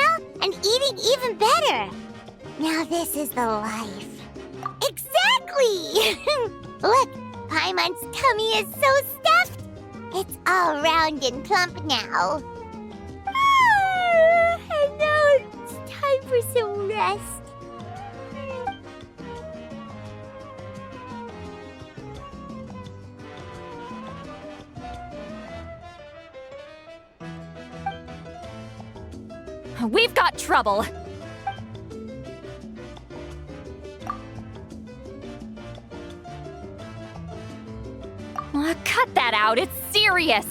well and eating even better. Now this is the life. Exactly! Look, Paimon's tummy is so stuffed. It's all round and plump now. And now it's time for some rest. We've got trouble. Cut that out, it's serious.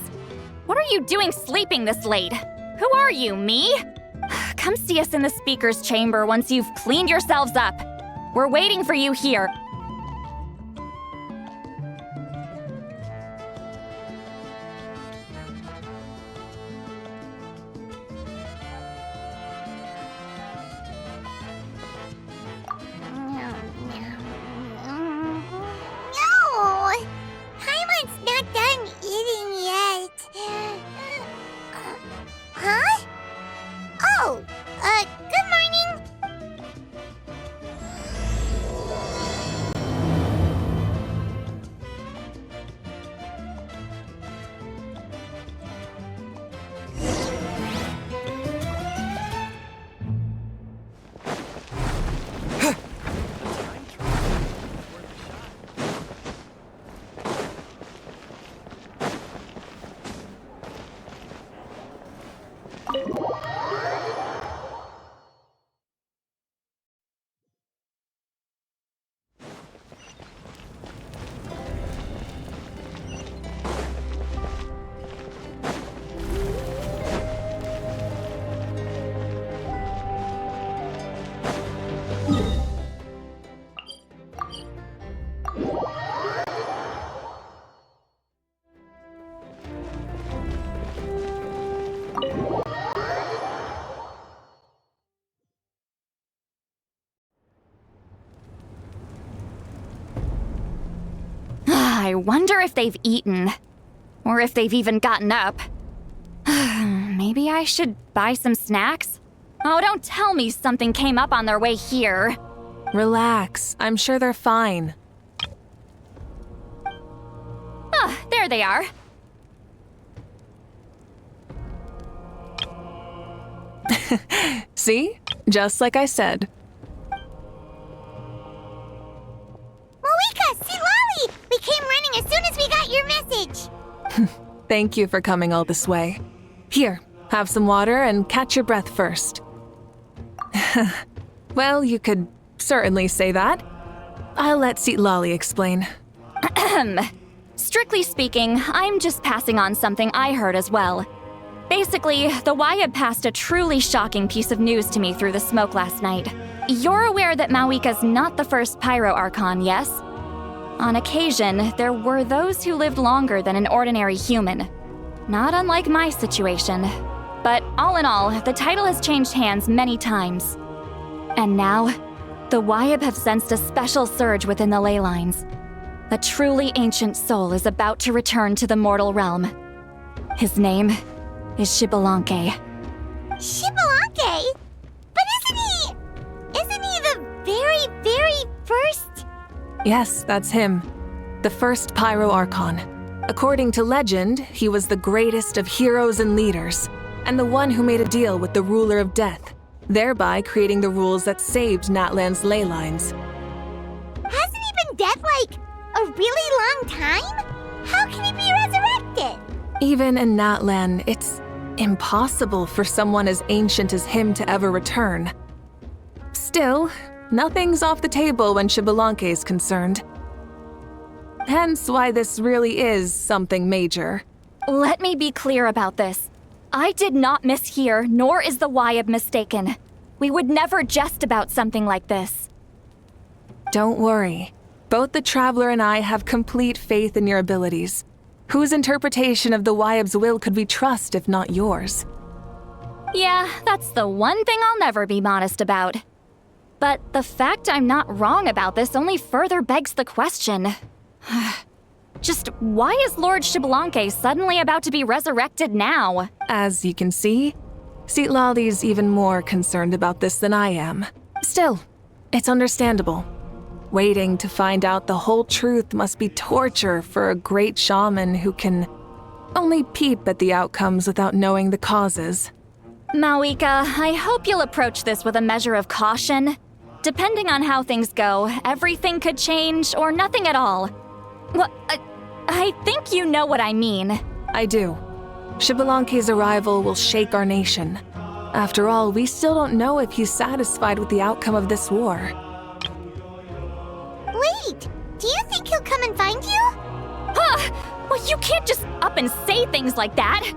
What are you doing sleeping this late? Who are you, me? Come see us in the speaker's chamber once you've cleaned yourselves up. We're waiting for you here. Good morning. I wonder if they've eaten. Or if they've even gotten up. Maybe I should buy some snacks? Oh, don't tell me something came up on their way here. Relax. I'm sure they're fine. Ah, there they are. See? Just like I said. Mavuika, see Lolly! We came running as soon as we got your message. Thank you for coming all this way. Here, have some water and catch your breath first. Well, you could certainly say that. I'll let Lolly explain. Strictly speaking, I'm just passing on something I heard as well. Basically, the Wyab passed a truly shocking piece of news to me through the smoke last night. You're aware that Mavuika's not the first Pyro Archon, yes? On occasion, there were those who lived longer than an ordinary human. Not unlike my situation. But all in all, the title has changed hands many times. And now, the Wyab have sensed a special surge within the ley lines. A truly ancient soul is about to return to the mortal realm. His name is Xbalanque. Xbalanque? But isn't he the very, very first? Yes, that's him. The first Pyro Archon. According to legend, he was the greatest of heroes and leaders, and the one who made a deal with the ruler of death, thereby creating the rules that saved Natlan's ley lines. Hasn't he been dead like a really long time? How can he be resurrected? Even in Natlan, it's impossible for someone as ancient as him to ever return. Still, nothing's off the table when Xbalanque is concerned. Hence why this really is something major. Let me be clear about this. I did not mishear, nor is the Wyab mistaken. We would never jest about something like this. Don't worry. Both the Traveler and I have complete faith in your abilities. Whose interpretation of the Wyab's will could we trust if not yours? Yeah, that's the one thing I'll never be modest about. But the fact I'm not wrong about this only further begs the question. Just why is Lord Xbalanque suddenly about to be resurrected now? As you can see, Lali's even more concerned about this than I am. Still, it's understandable. Waiting to find out the whole truth must be torture for a great shaman who can only peep at the outcomes without knowing the causes. Mavuika, I hope you'll approach this with a measure of caution. Depending on how things go, everything could change or nothing at all. Well, I think you know what I mean. I do. Xbalanque's arrival will shake our nation. After all, we still don't know if he's satisfied with the outcome of this war. Wait, do you think he'll come and find you? Well, you can't just up and say things like that.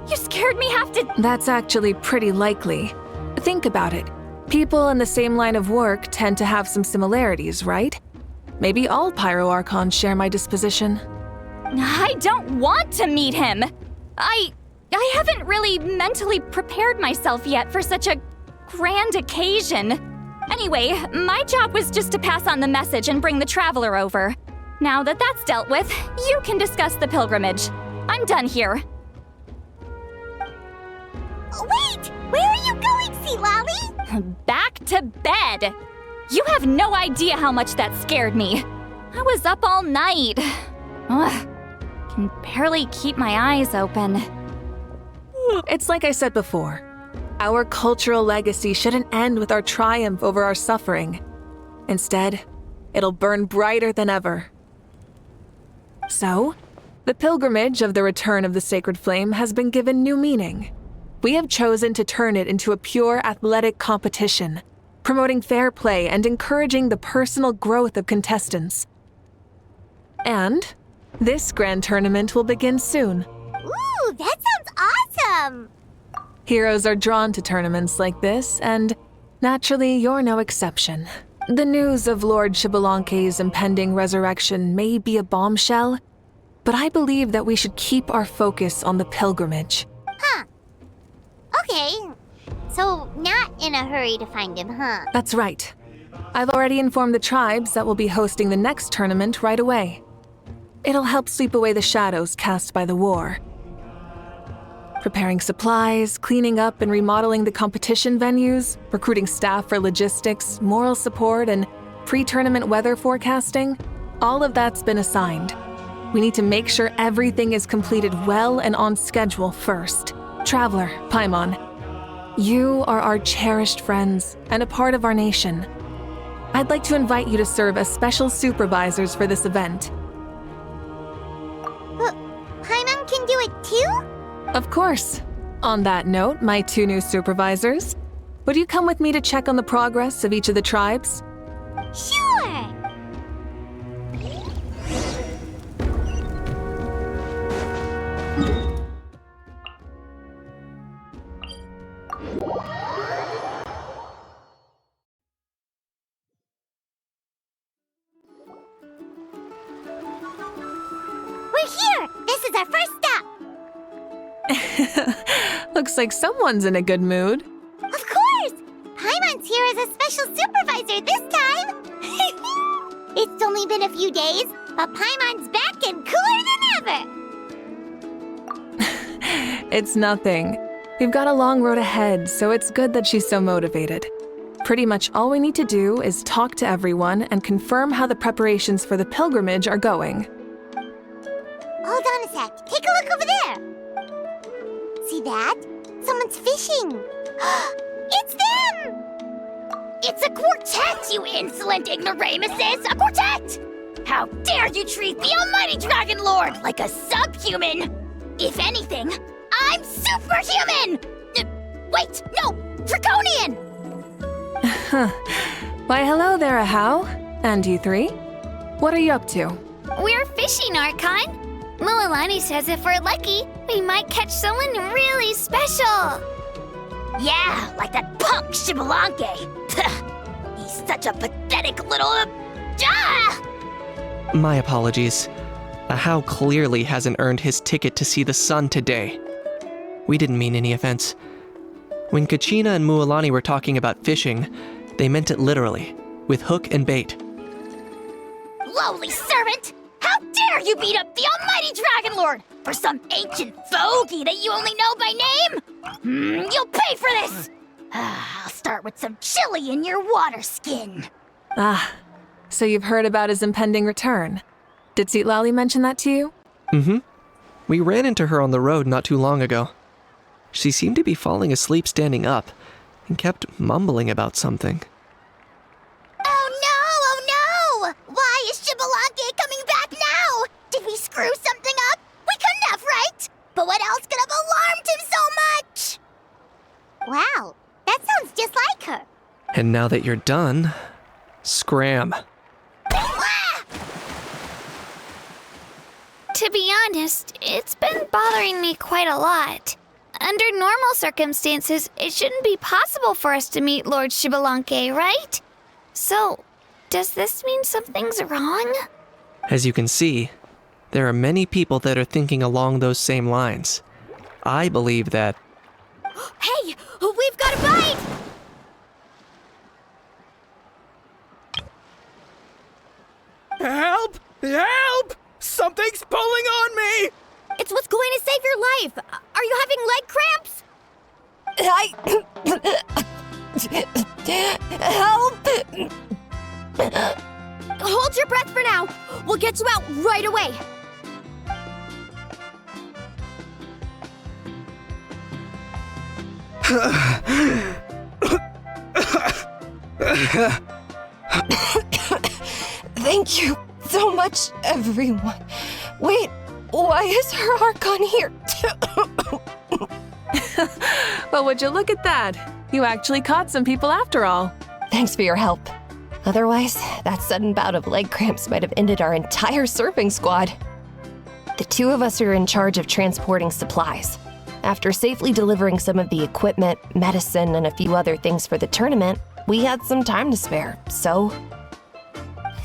You scared me half to— That's actually pretty likely. Think about it. People in the same line of work tend to have some similarities, right? Maybe all Pyroarchons share my disposition. I don't want to meet him. I haven't really mentally prepared myself yet for such a grand occasion. Anyway, my job was just to pass on the message and bring the traveler over. Now that that's dealt with, you can discuss the pilgrimage. I'm done here. Wait! Where are you going, Sea Lolly? Back to bed! You have no idea how much that scared me. I was up all night. Ugh, can barely keep my eyes open. It's like I said before. Our cultural legacy shouldn't end with our triumph over our suffering. Instead, it'll burn brighter than ever. So, the pilgrimage of the return of the sacred flame has been given new meaning. We have chosen to turn it into a pure athletic competition, promoting fair play and encouraging the personal growth of contestants. And this grand tournament will begin soon. Ooh, that sounds awesome! Heroes are drawn to tournaments like this, and naturally, you're no exception. The news of Lord Xbalanque's impending resurrection may be a bombshell, but I believe that we should keep our focus on the pilgrimage. Huh. Okay. So, not in a hurry to find him, huh? That's right. I've already informed the tribes that we'll be hosting the next tournament right away. It'll help sweep away the shadows cast by the war. Preparing supplies, cleaning up and remodeling the competition venues, recruiting staff for logistics, moral support, and pre-tournament weather forecasting, all of that's been assigned. We need to make sure everything is completed well and on schedule first. Traveler, Paimon, you are our cherished friends and a part of our nation. I'd like to invite you to serve as special supervisors for this event. Paimon can do it too? Of course. On that note, my 2 new supervisors, would you come with me to check on the progress of each of the tribes? Sure! We're here! This is our first stop! Looks like someone's in a good mood. Of course! Paimon's here as a special supervisor this time! It's only been a few days, but Paimon's back and cooler than ever! It's nothing. We've got a long road ahead, so it's good that she's so motivated. Pretty much all we need to do is talk to everyone and confirm how the preparations for the pilgrimage are going. Hold on a sec. Take a look over there. See that? Someone's fishing. It's them! It's a quartet, you insolent ignoramuses! A quartet! How dare you treat the almighty Dragon Lord like a subhuman! If anything, I'm superhuman! Wait, no! Draconian! Why, hello there, Ahau. And you 3? What are you up to? We're fishing, Archon. Mualani says if we're lucky, we might catch someone really special. Yeah, like that punk Xbalanque. He's such a pathetic little... My apologies. Ahau clearly hasn't earned his ticket to see the sun today. We didn't mean any offense. When Kachina and Mualani were talking about fishing, they meant it literally, with hook and bait. Lowly servant! How dare you beat up the almighty Dragon Lord for some ancient fogey that you only know by name? You'll pay for this! I'll start with some chili in your water skin. Ah, so you've heard about his impending return. Did Citlali mention that to you? Mm-hmm. We ran into her on the road not too long ago. She seemed to be falling asleep standing up and kept mumbling about something. Oh no! Why is Shibalake coming back now? Did we screw something up? We couldn't have, right? But what else could have alarmed him so much? Wow, that sounds just like her. And now that you're done, scram. To be honest, it's been bothering me quite a lot. Under normal circumstances, it shouldn't be possible for us to meet Lord Shibalanke, right? So, does this mean something's wrong? As you can see, there are many people that are thinking along those same lines. I believe that... Hey, we've got a bite! Help! Help! Something's pulling on me! It's what's going to save your life. Are you having leg cramps? Help! Hold your breath for now. We'll get you out right away. Thank you so much, everyone. Wait, why is her Archon here? Well, would you look at that? You actually caught some people after all. Thanks for your help. Otherwise, that sudden bout of leg cramps might have ended our entire surfing squad. The two of us are in charge of transporting supplies. After safely delivering some of the equipment, medicine, and a few other things for the tournament, we had some time to spare, so...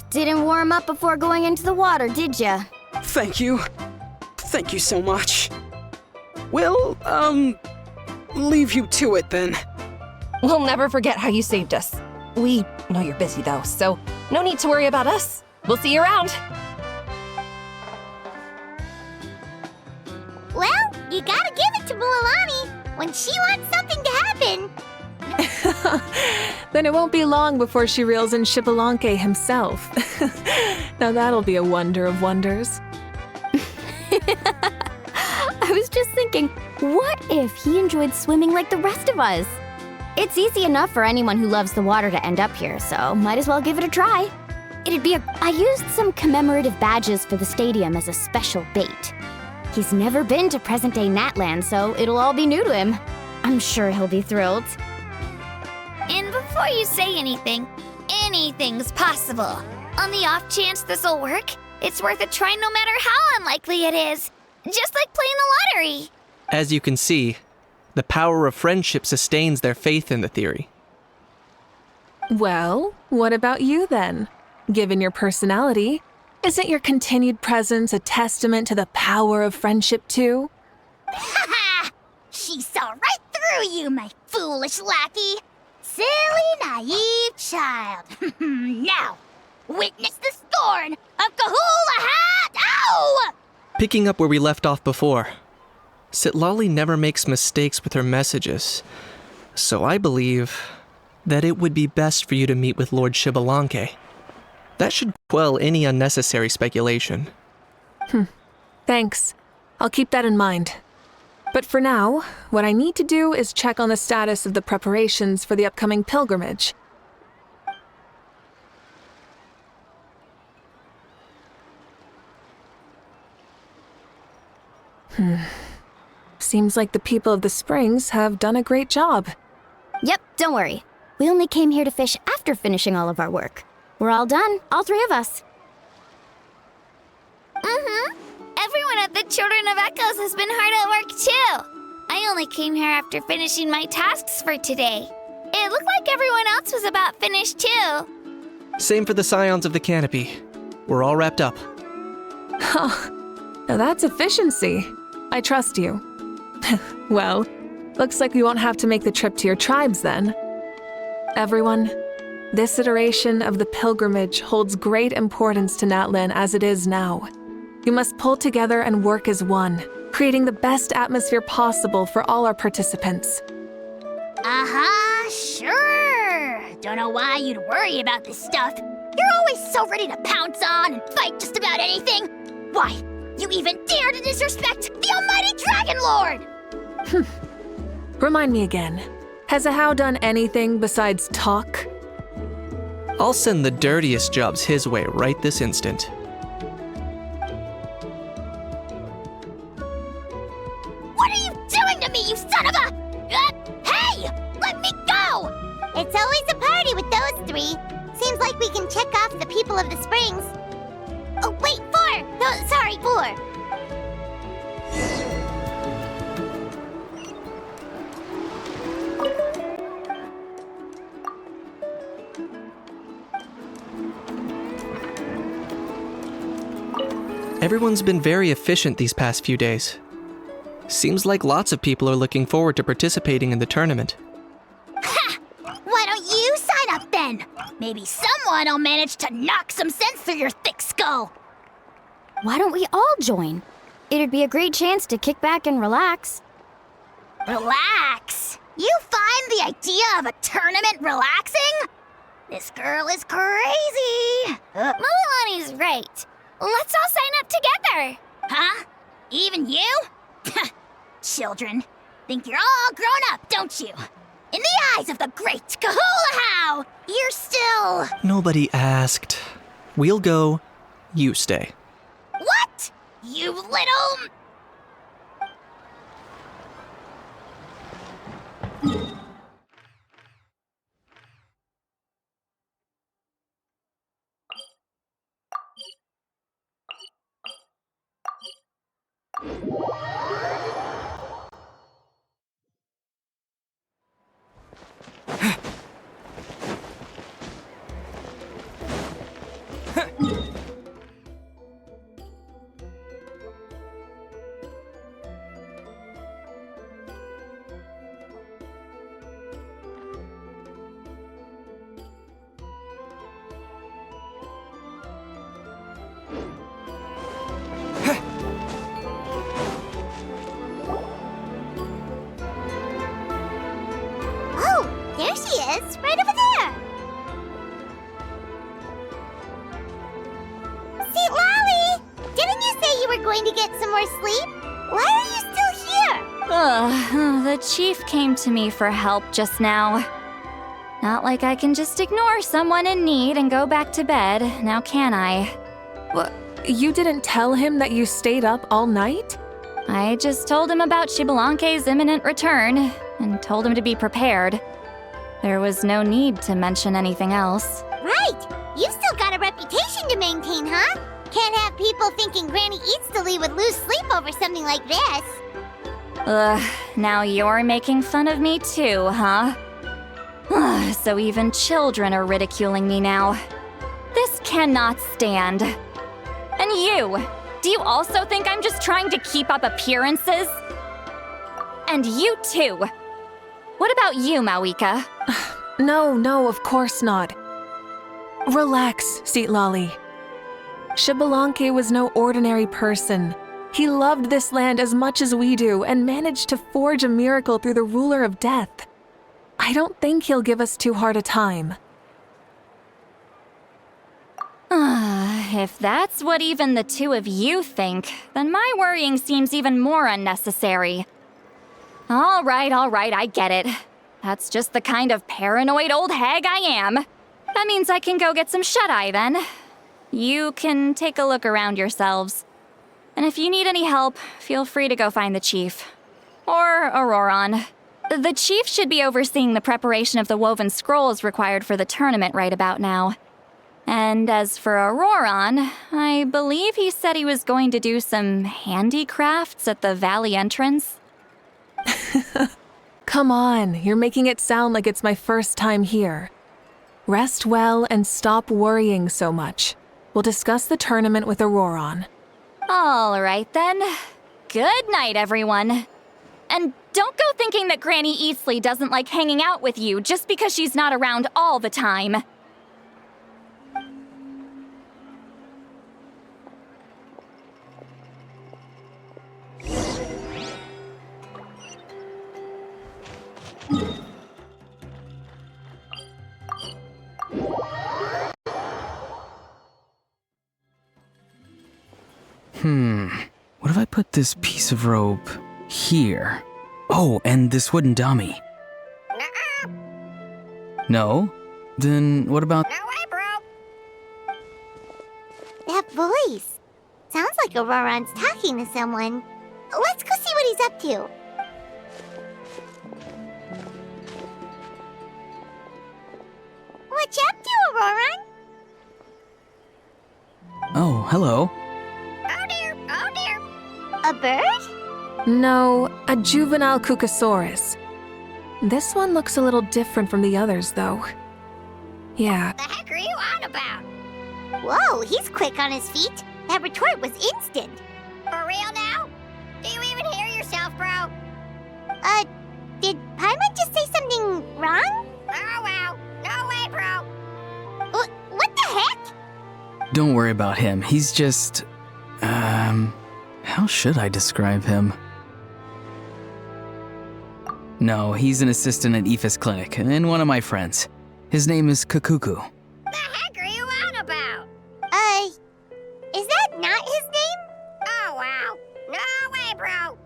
Didn't warm up before going into the water, did ya? Thank you. Thank you so much. We'll, leave you to it then. We'll never forget how you saved us. We know you're busy though, so no need to worry about us. We'll see you around. Well, you gotta give it to Mualani. When she wants something to happen, Then it won't be long before she reels in Shibalanke himself. Now that'll be a wonder of wonders. I was just thinking, what if he enjoyed swimming like the rest of us? It's easy enough for anyone who loves the water to end up here, so might as well give it a try. I used some commemorative badges for the stadium as a special bait. He's never been to present-day Natland, so it'll all be new to him. I'm sure he'll be thrilled. And before you say anything, anything's possible. On the off chance this'll work, it's worth a try no matter how unlikely it is. Just like playing the lottery. As you can see, the power of friendship sustains their faith in the theory. Well, what about you then? Given your personality, isn't your continued presence a testament to the power of friendship too? ha! She saw right through you, my foolish lackey. Silly, naive child. Now, witness the scorn of Kahula Hat! Ow! Picking up where we left off before, Citlali never makes mistakes with her messages, so I believe that it would be best for you to meet with Lord Shibalanke. That should quell any unnecessary speculation. Thanks. I'll keep that in mind. But for now, what I need to do is check on the status of the preparations for the upcoming pilgrimage. Seems like the people of the Springs have done a great job. Yep, don't worry. We only came here to fish after finishing all of our work. We're all done, all three of us. Everyone at the Children of Echoes has been hard at work too. I only came here after finishing my tasks for today. It looked like everyone else was about finished too. Same for the Scions of the Canopy. We're all wrapped up. Now that's efficiency. I trust you. Well, looks like we won't have to make the trip to your tribes then. Everyone, this iteration of the pilgrimage holds great importance to Natlan as it is now. You must pull together and work as one, creating the best atmosphere possible for all our participants. Sure. Don't know why you'd worry about this stuff. You're always so ready to pounce on and fight just about anything. Why, you even dare to disrespect the almighty Dragon Lord! Remind me again, has Ahau done anything besides talk? I'll send the dirtiest jobs his way right this instant. What are you doing to me, you son of a... hey! Let me go! It's always a party with those three. Seems like we can check off the people of the springs. Oh, wait, 4! No, sorry, 4. Everyone's been very efficient these past few days. Seems like lots of people are looking forward to participating in the tournament. Ha! Why don't you sign up then? Maybe someone will manage to knock some sense through your thick skull. Why don't we all join? It'd be a great chance to kick back and relax. Relax? You find the idea of a tournament relaxing? This girl is crazy. Mulalani's right. Let's all sign up together. Huh? Even you? Children, think you're all grown up, don't you? In the eyes of the great Kahulahau, you're still... Nobody asked. We'll go. You stay. What? You little... Oh, there she is, right over there. See, Lolly, didn't you say you were going to get some more sleep? Why are you still here? Ugh, the chief came to me for help just now. Not like I can just ignore someone in need and go back to bed, now can I? What? You didn't tell him that you stayed up all night? I just told him about Xbalanque's imminent return, and told him to be prepared. There was no need to mention anything else. Right, you've still got a reputation to maintain, huh? Can't have people thinking Granny Eatsley would lose sleep over something like this. Ugh, now you're making fun of me too, huh? Ugh, so even children are ridiculing me now. This cannot stand. And you! Do you also think I'm just trying to keep up appearances? And you too! What about you, Mavuika? No, of course not. Relax, Lolly. Xbalanque was no ordinary person. He loved this land as much as we do and managed to forge a miracle through the ruler of death. I don't think he'll give us too hard a time. If that's what even the two of you think, then my worrying seems even more unnecessary. All right, I get it. That's just the kind of paranoid old hag I am. That means I can go get some shut-eye then. You can take a look around yourselves. And if you need any help, feel free to go find the chief. Or Auroron. The chief should be overseeing the preparation of the woven scrolls required for the tournament right about now. And as for Auroron, I believe he said he was going to do some handicrafts at the valley entrance. Come on, you're making it sound like it's my first time here. Rest well and stop worrying so much. We'll discuss the tournament with Auroron. All right then. Good night, everyone. And don't go thinking that Granny Eatsley doesn't like hanging out with you just because she's not around all the time. What if I put this piece of rope here? Oh, and this wooden dummy. No? Then what about... No way, bro. That voice. Sounds like Auroron's talking to someone. Let's go see what he's up to. What you up to, Auroron? Oh, hello. Oh dear, oh dear. A bird? No, a juvenile Cucosaurus. This one looks a little different from the others, though. Yeah, The heck are you on about? Whoa, he's quick on his feet. That retort was instant. For real now? Do you even hear yourself, bro? Did Paimon just say something wrong? Oh wow. No way, bro. What the heck? Don't worry about him. He's just... how should I describe him? No, he's an assistant at Aoife's clinic, and one of my friends. His name is Kakuku. The heck are you on about? Is that not his name? Oh wow. No way, bro.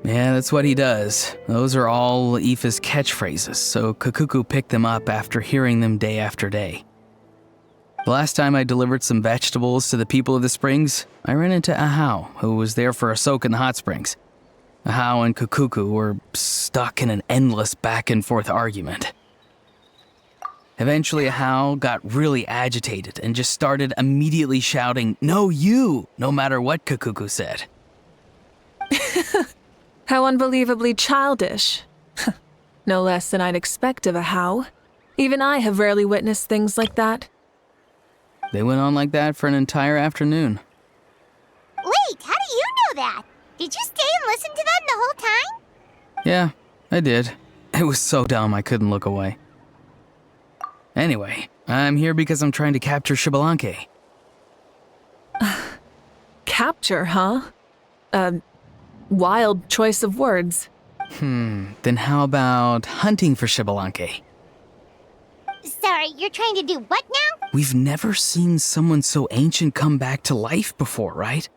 Yeah, that's what he does. Those are all Aoife's catchphrases, so Kakuku picked them up after hearing them day after day. The last time I delivered some vegetables to the people of the springs, I ran into Ahau, who was there for a soak in the hot springs. Ahau and Kakuku were stuck in an endless back-and-forth argument. Eventually, Ahau got really agitated and just started immediately shouting, "No, you!" no matter what Kakuku said. how unbelievably childish. No less than I'd expect of a How. Even I have rarely witnessed things like that. They went on like that for an entire afternoon. Wait, how do you know that? Did you stay and listen to them the whole time? Yeah, I did. It was so dumb I couldn't look away. Anyway, I'm here because I'm trying to capture Xbalanque. Capture, huh? Wild choice of words. Then how about hunting for Xbalanque? Sorry, you're trying to do what now? We've never seen someone so ancient come back to life before, right?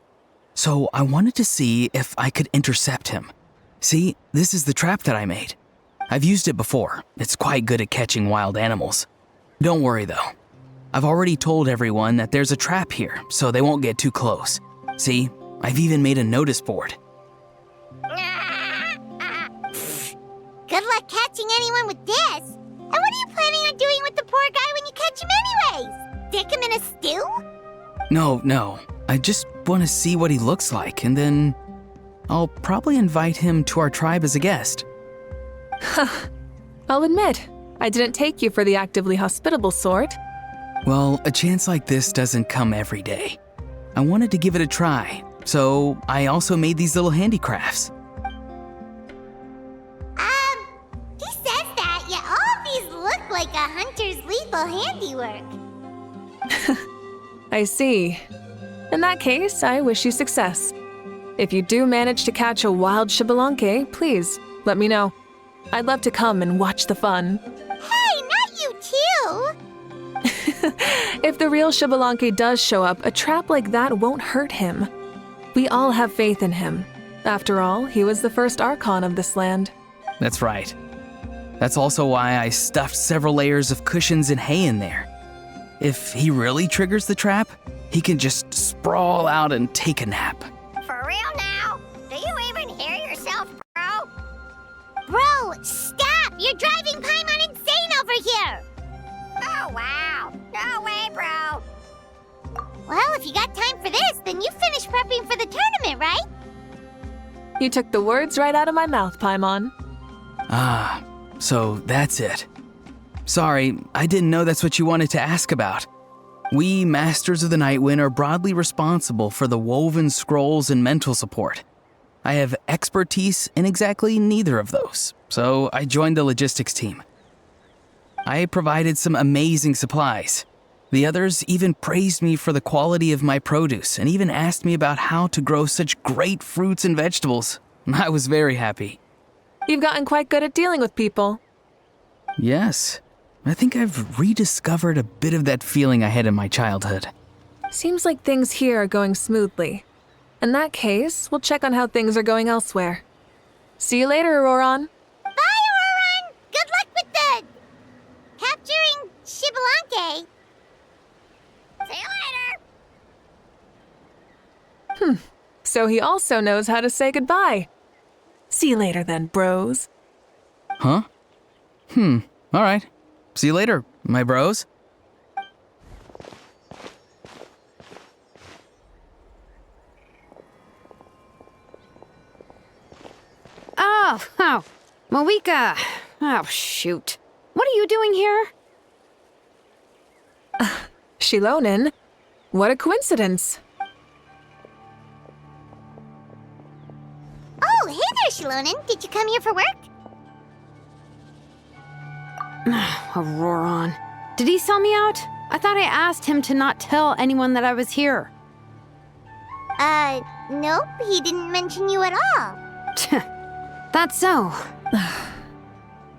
So I wanted to see if I could intercept him. See, this is the trap that I made. I've used it before. It's quite good at catching wild animals. Don't worry though. I've already told everyone that there's a trap here, so they won't get too close. See, I've even made a notice board. Good luck catching anyone with this. And what are you planning on doing with the poor guy when you catch him anyways? Stick him in a stew? No. I just want to see what he looks like, and then I'll probably invite him to our tribe as a guest. I'll admit, I didn't take you for the actively hospitable sort. Well, a chance like this doesn't come every day. I wanted to give it a try, so I also made these little handicrafts. He says that, yet all of these look like a hunter's lethal handiwork. I see. In that case, I wish you success. If you do manage to catch a wild Xbalanque, please let me know. I'd love to come and watch the fun. Hey, not you too! If the real Xbalanque does show up, a trap like that won't hurt him. We all have faith in him. After all, he was the first Archon of this land. That's right. That's also why I stuffed several layers of cushions and hay in there. If he really triggers the trap, he can just sprawl out and take a nap. For real now? Do you even hear yourself, bro? Bro, stop! You're driving Paimon insane over here! Oh wow. No way, bro. Well, if you got time for this, then you finished prepping for the tournament, right? You took the words right out of my mouth, Paimon. Ah, so that's it. Sorry, I didn't know that's what you wanted to ask about. We, Masters of the Nightwind, are broadly responsible for the woven scrolls and mental support. I have expertise in exactly neither of those, so I joined the logistics team. I provided some amazing supplies. The others even praised me for the quality of my produce and even asked me about how to grow such great fruits and vegetables. I was very happy. You've gotten quite good at dealing with people. Yes, I think I've rediscovered a bit of that feeling I had in my childhood. Seems like things here are going smoothly. In that case, we'll check on how things are going elsewhere. See you later, Auroron. Bye, Auroron! Good luck with the... capturing Xbalanque. See you later! So he also knows how to say goodbye. See you later then, bros. Huh? All right. See you later, my bros. Oh, Mavuika. Oh, shoot. What are you doing here? Shilonen, what a coincidence. Oh, hey there, Shilonen. Did you come here for work? Auroron. Did he sell me out? I thought I asked him to not tell anyone that I was here. Nope. He didn't mention you at all. That's so.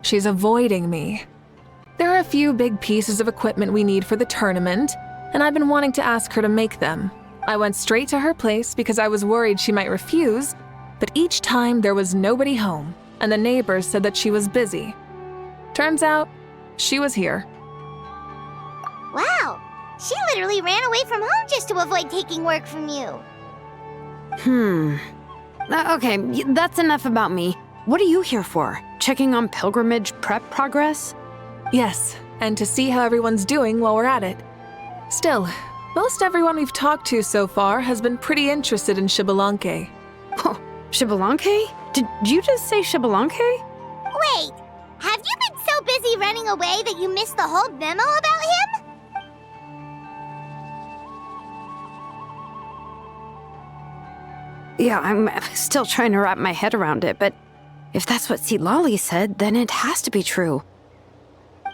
She's avoiding me. There are a few big pieces of equipment we need for the tournament, and I've been wanting to ask her to make them. I went straight to her place because I was worried she might refuse, but each time there was nobody home, and the neighbors said that she was busy. Turns out, she was here. Wow. She literally ran away from home just to avoid taking work from you. Okay, that's enough about me. What are you here for? Checking on pilgrimage prep progress? Yes, and to see how everyone's doing while we're at it. Still, most everyone we've talked to so far has been pretty interested in Xbalanque. Oh, Xbalanque? Did you just say Xbalanque? Wait, have you been so busy running away that you missed the whole memo about him? Yeah, I'm still trying to wrap my head around it, but if that's what Lolly said, then it has to be true.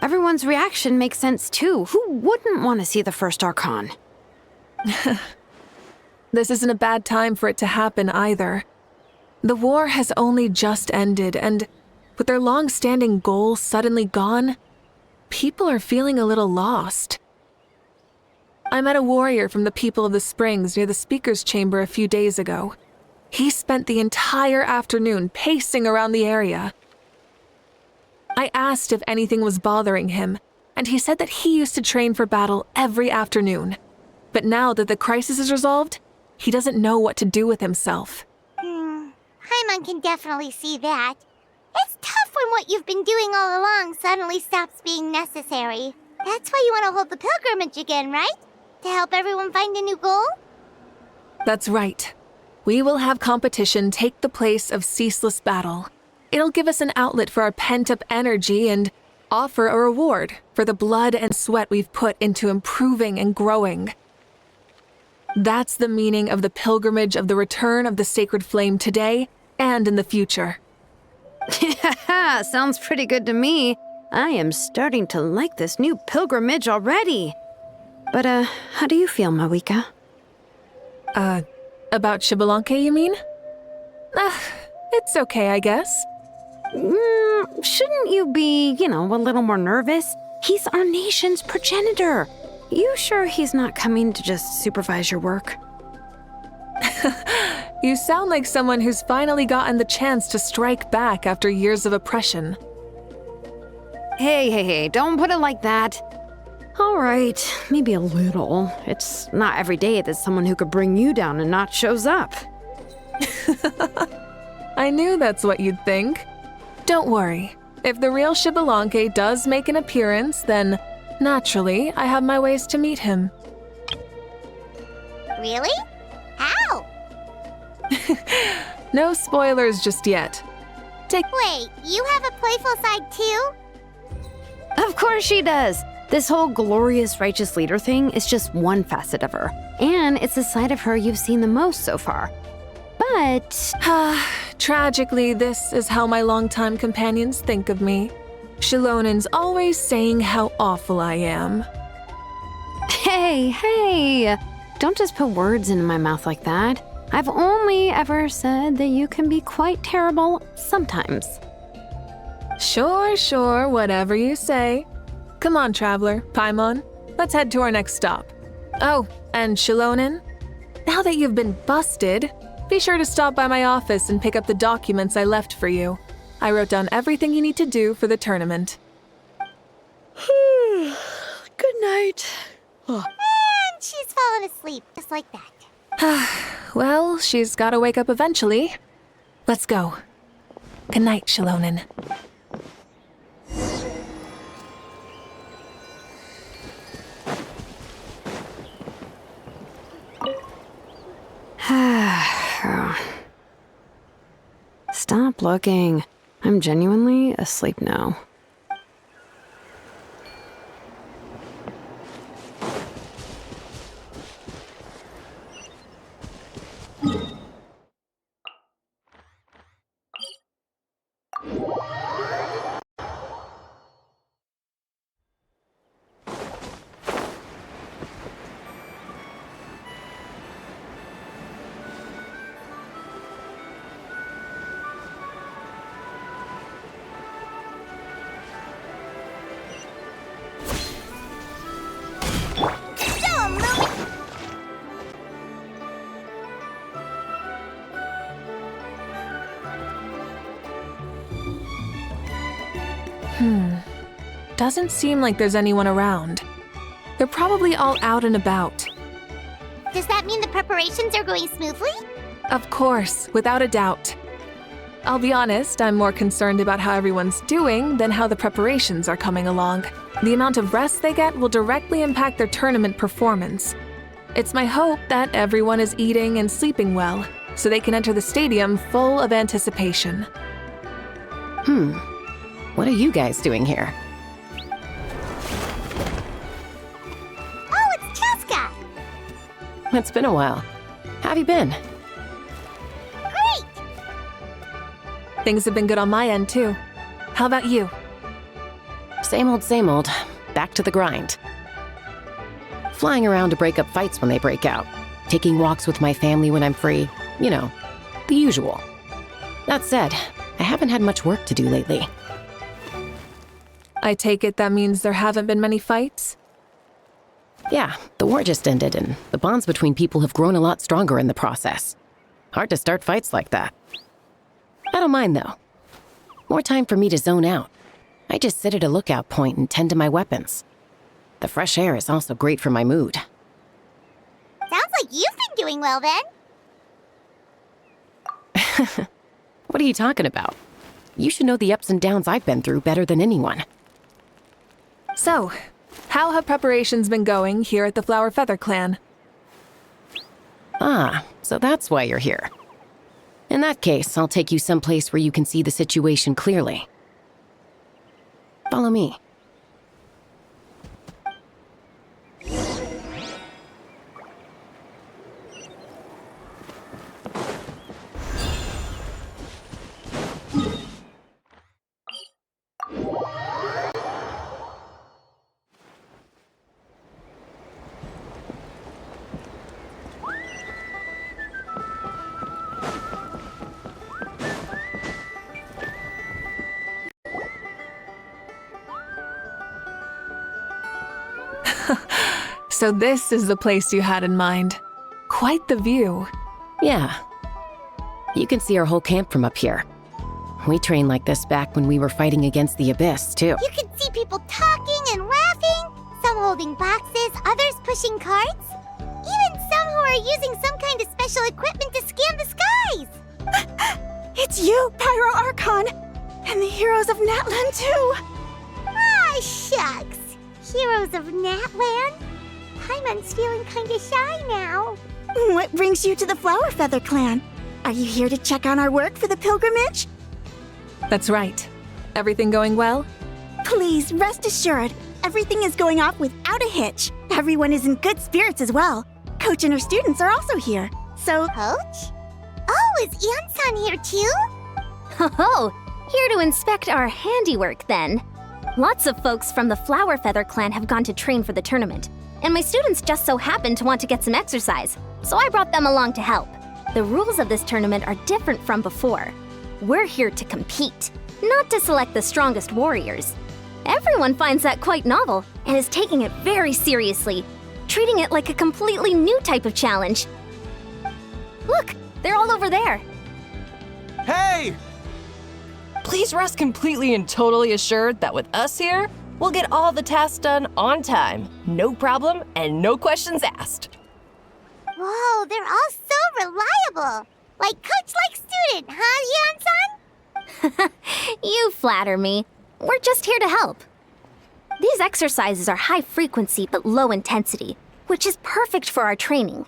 Everyone's reaction makes sense too. Who wouldn't want to see the first Archon? This isn't a bad time for it to happen either. The war has only just ended, and with their long-standing goal suddenly gone, people are feeling a little lost. I met a warrior from the People of the Springs near the Speaker's Chamber a few days ago. He spent the entire afternoon pacing around the area. I asked if anything was bothering him, and he said that he used to train for battle every afternoon. But now that the crisis is resolved, he doesn't know what to do with himself. Paimon can definitely see that. It's tough when what you've been doing all along suddenly stops being necessary. That's why you want to hold the pilgrimage again, right? To help everyone find a new goal? That's right. We will have competition take the place of ceaseless battle. It'll give us an outlet for our pent-up energy and offer a reward for the blood and sweat we've put into improving and growing. That's the meaning of the pilgrimage of the return of the sacred flame today and in the future. Sounds pretty good to me. I am starting to like this new pilgrimage already. But, how do you feel, Mavuika? About Xbalanque, you mean? It's okay, I guess. Shouldn't you be, a little more nervous? He's our nation's progenitor. You sure he's not coming to just supervise your work? You sound like someone who's finally gotten the chance to strike back after years of oppression. Hey, don't put it like that. All right, maybe a little. It's not every day that someone who could bring you down a notch shows up. I knew that's what you'd think. Don't worry. If the real Xbalanque does make an appearance, then naturally I have my ways to meet him. Really? How? No spoilers just yet. Wait, you have a playful side too? Of course she does. This whole glorious righteous leader thing is just one facet of her. And it's the side of her you've seen the most so far. But... Tragically, this is how my longtime companions think of me. Shilonen's always saying how awful I am. Hey, don't just put words into my mouth like that. I've only ever said that you can be quite terrible sometimes. Sure, whatever you say. Come on, traveler, Paimon. Let's head to our next stop. Oh, and Shilonen? Now that you've been busted, be sure to stop by my office and pick up the documents I left for you. I wrote down everything you need to do for the tournament. Good night. And she's fallen asleep, just like that. Well, she's gotta wake up eventually. Let's go. Good night, Shilonen. Stop looking. I'm genuinely asleep now. Doesn't seem like there's anyone around. They're probably all out and about. Does that mean the preparations are going smoothly? Of course, without a doubt. I'll be honest, I'm more concerned about how everyone's doing than how the preparations are coming along. The amount of rest they get will directly impact their tournament performance. It's my hope that everyone is eating and sleeping well, so they can enter the stadium full of anticipation. What are you guys doing here? Oh, it's Cheska! It's been a while. How have you been? Great! Things have been good on my end, too. How about you? Same old, back to the grind. Flying around to break up fights when they break out. Taking walks with my family when I'm free. You know, the usual. That said, I haven't had much work to do lately. I take it that means there haven't been many fights? Yeah, the war just ended and the bonds between people have grown a lot stronger in the process. Hard to start fights like that. I don't mind though. More time for me to zone out. I just sit at a lookout point and tend to my weapons. The fresh air is also great for my mood. Sounds like you've been doing well then. What are you talking about? You should know the ups and downs I've been through better than anyone. So, how have preparations been going here at the Flower Feather Clan? Ah, so that's why you're here. In that case, I'll take you someplace where you can see the situation clearly. Follow me. So this is the place you had in mind. Quite the view. Yeah. You can see our whole camp from up here. We trained like this back when we were fighting against the Abyss, too. You can see people talking and laughing, some holding boxes, others pushing carts, even some who are using some kind of special equipment to scan the skies. It's you, Pyro Archon, and the heroes of Natlan too. Ah, shucks. Heroes of Natlan? Paimon's feeling kinda shy now. What brings you to the Flower Feather Clan? Are you here to check on our work for the pilgrimage? That's right. Everything going well? Please, rest assured, everything is going off without a hitch. Everyone is in good spirits as well. Coach and her students are also here, so... Coach? Oh, is Ian-san here too? Oh, here to inspect our handiwork then. Lots of folks from the Flower Feather Clan have gone to train for the tournament, and my students just so happened to want to get some exercise, so I brought them along to help. The rules of this tournament are different from before. We're here to compete, not to select the strongest warriors. Everyone finds that quite novel and is taking it very seriously. treating it like a completely new type of challenge. Look, they're all over there. Hey! Please rest completely and totally assured that with us here, we'll get all the tasks done on time. No problem and no questions asked. Whoa, they're all so reliable. Like coach like student, huh, Yeon-san? You flatter me. We're just here to help. These exercises are high frequency but low intensity, which is perfect for our training.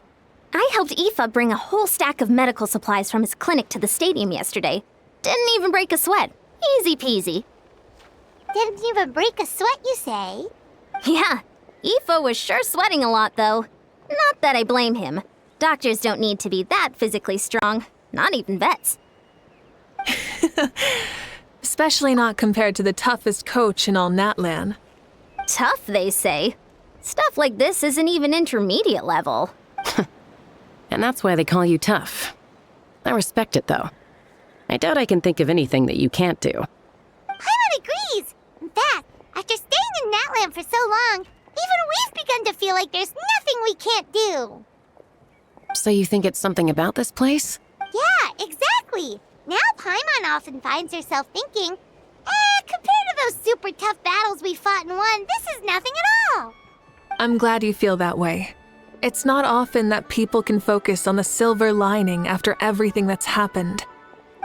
I helped Aoife bring a whole stack of medical supplies from his clinic to the stadium yesterday. Didn't even break a sweat. Easy peasy. Didn't even break a sweat, you say? Yeah, Aoife was sure sweating a lot, though. Not that I blame him. Doctors don't need to be that physically strong. Not even vets. Especially not compared to the toughest coach in all Natlan. Tough, they say. Stuff like this isn't even intermediate level. And that's why they call you tough. I respect it, though. I doubt I can think of anything that you can't do. Paimon agrees. In fact, after staying in Natlan for so long, even we've begun to feel like there's nothing we can't do. So you think it's something about this place? Yeah, exactly. Now Paimon often finds herself thinking, compared to those super tough battles we fought and won, this is nothing at all. I'm glad you feel that way. It's not often that people can focus on the silver lining after everything that's happened.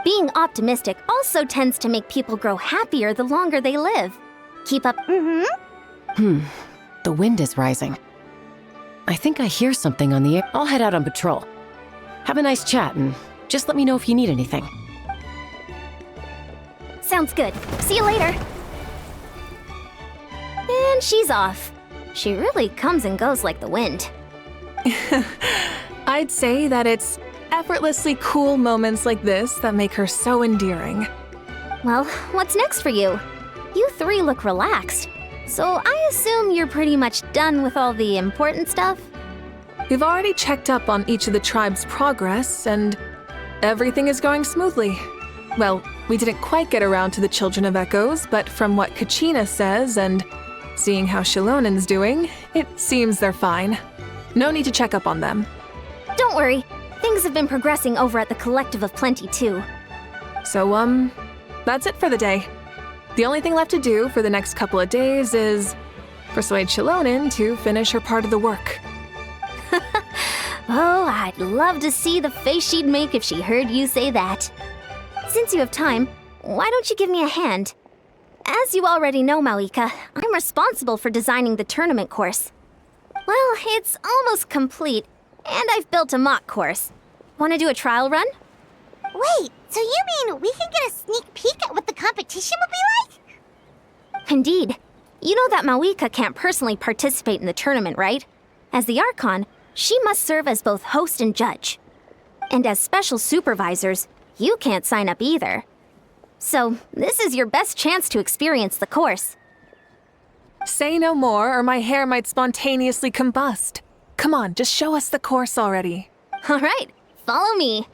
Being optimistic also tends to make people grow happier the longer they live. Keep up. The wind is rising. I think I hear something on the air. I'll head out on patrol. Have a nice chat and just let me know if you need anything. Sounds good. See you later. And she's off. She really comes and goes like the wind. I'd say that it's effortlessly cool moments like this that make her so endearing. Well, what's next for you? You three look relaxed. So I assume you're pretty much done with all the important stuff? We've already checked up on each of the tribe's progress, and everything is going smoothly. Well, we didn't quite get around to the Children of Echoes, but from what Kachina says and seeing how Shilonen's doing, it seems they're fine. No need to check up on them. Don't worry. Things have been progressing over at the Collective of Plenty, too. So, that's it for the day. The only thing left to do for the next couple of days is persuade Shilonen to finish her part of the work. Oh, I'd love to see the face she'd make if she heard you say that. Since you have time, why don't you give me a hand? As you already know, Mavuika, I'm responsible for designing the tournament course. Well, it's almost complete, and I've built a mock course. Want to do a trial run? Wait, so you mean we can get a sneak peek at what the competition will be like? Indeed. You know that Mavuika can't personally participate in the tournament, right? As the Archon, she must serve as both host and judge. And as special supervisors, you can't sign up either. So, this is your best chance to experience the course. Say no more, or my hair might spontaneously combust. Come on, just show us the course already. All right, follow me.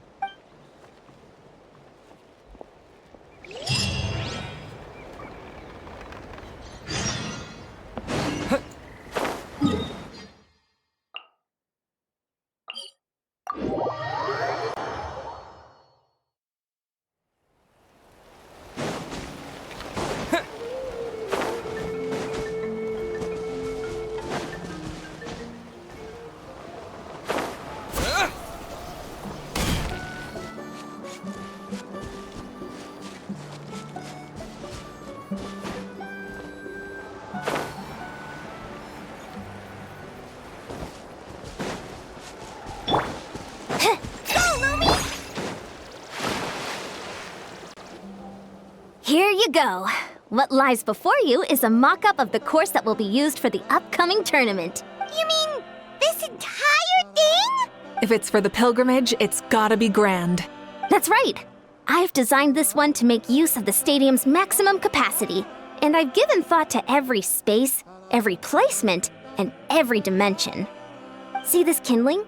Here you go. What lies before you is a mock-up of the course that will be used for the upcoming tournament. You mean this entire thing? If it's for the pilgrimage, it's gotta be grand. That's right. I've designed this one to make use of the stadium's maximum capacity, and I've given thought to every space, every placement, and every dimension. See this kindling?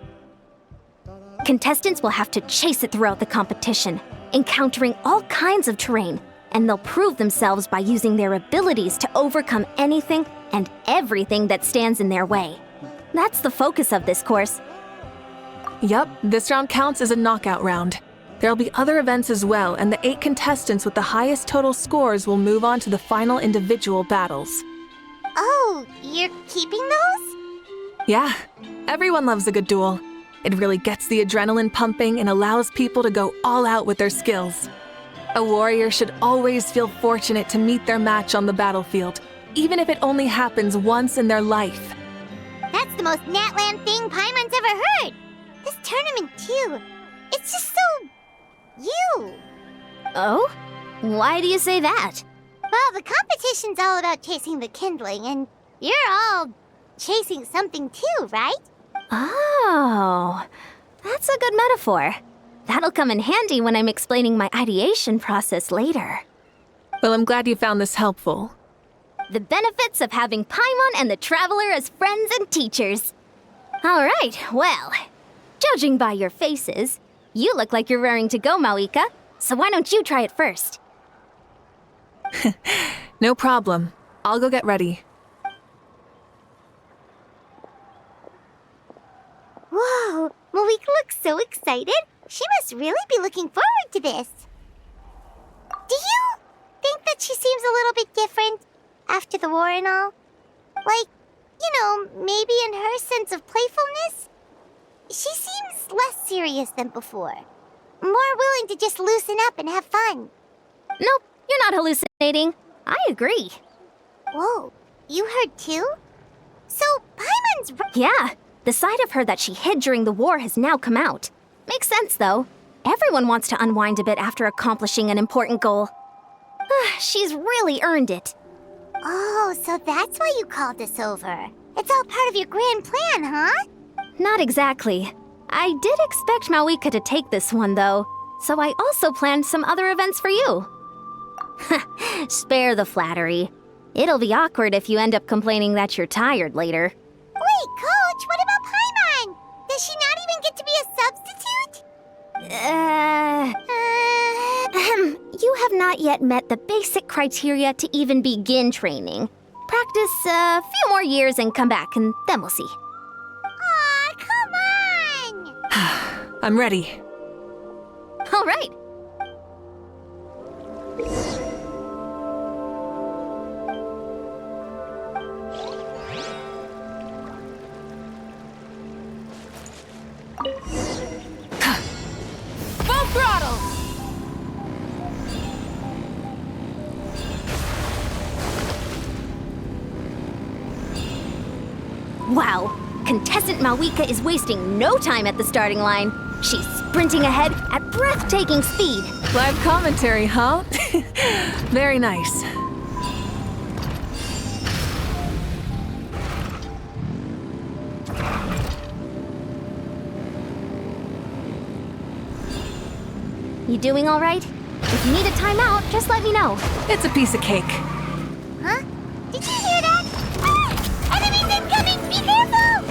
Contestants will have to chase it throughout the competition, encountering all kinds of terrain, and they'll prove themselves by using their abilities to overcome anything and everything that stands in their way. That's the focus of this course. Yup, this round counts as a knockout round. There'll be other events as well, and the 8 contestants with the highest total scores will move on to the final individual battles. Oh, you're keeping those? Yeah, everyone loves a good duel. It really gets the adrenaline pumping and allows people to go all out with their skills. A warrior should always feel fortunate to meet their match on the battlefield, even if it only happens once in their life. That's the most Natland thing Paimon's ever heard. This tournament, too. It's just so... you. Oh? Why do you say that? Well, the competition's all about chasing the kindling, and you're all chasing something too, right? Oh, that's a good metaphor. That'll come in handy when I'm explaining my ideation process later. Well, I'm glad you found this helpful. The benefits of having Paimon and the Traveler as friends and teachers. All right, well, judging by your faces, you look like you're raring to go, Mavuika. So why don't you try it first? No problem. I'll go get ready. Whoa, Mavuika looks so excited. She must really be looking forward to this. Do you think that she seems a little bit different after the war and all? Like, maybe in her sense of playfulness? She seems less serious than before. More willing to just loosen up and have fun. Nope, you're not hallucinating. I agree. Whoa, you heard too? So, Paimon's... Yeah, the side of her that she hid during the war has now come out. Makes sense, though. Everyone wants to unwind a bit after accomplishing an important goal. She's really earned it. Oh, so that's why you called us over. It's all part of your grand plan, huh? Not exactly. I did expect Mavuika to take this one, though, so I also planned some other events for you. Spare the flattery. It'll be awkward if you end up complaining that you're tired later. Wait, Coach, what about Paimon? Does she not even get to be a substitute? You have not yet met the basic criteria to even begin training. Practice a few more years and come back, and then we'll see. Aw, come on! I'm ready. All right. Full throttle! Wow, contestant Mavuika is wasting no time at the starting line. She's sprinting ahead at breathtaking speed. Live commentary, huh? Very nice. You doing all right? If you need a timeout, just let me know. It's a piece of cake. Huh? Did you hear that? Ah! Enemies incoming! Be careful!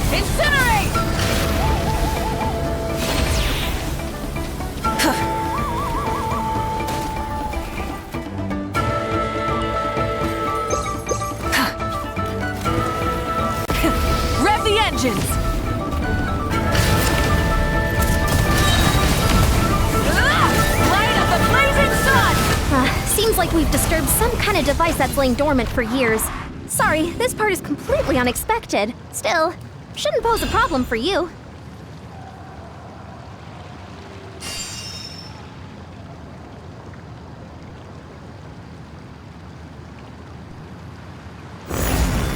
Incinerate! Rev the engines! Light up the blazing sun! Seems like we've disturbed some kind of device that's lain dormant for years. Sorry, this part is completely unexpected. Still, shouldn't pose a problem for you.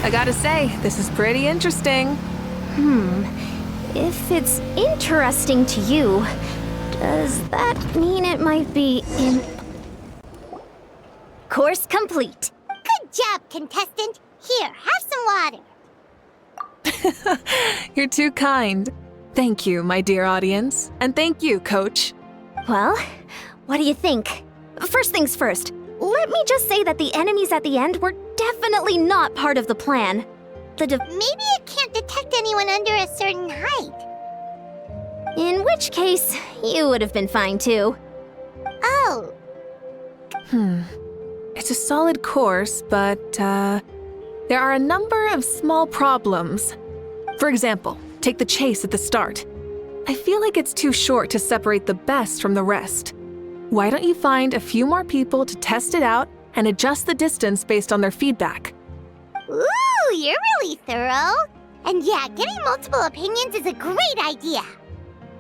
I gotta say, this is pretty interesting. If it's interesting to you, does that mean it might be in... Course complete. Good job, contestant. Here, have some water. You're too kind. Thank you, my dear audience. And thank you, Coach. Well, what do you think? First things first, let me just say that the enemies at the end were definitely not part of the plan. Maybe it can't detect anyone under a certain height. In which case, you would have been fine too. Oh. It's a solid course, but there are a number of small problems. For example, take the chase at the start. I feel like it's too short to separate the best from the rest. Why don't you find a few more people to test it out and adjust the distance based on their feedback? Ooh, you're really thorough. And yeah, getting multiple opinions is a great idea.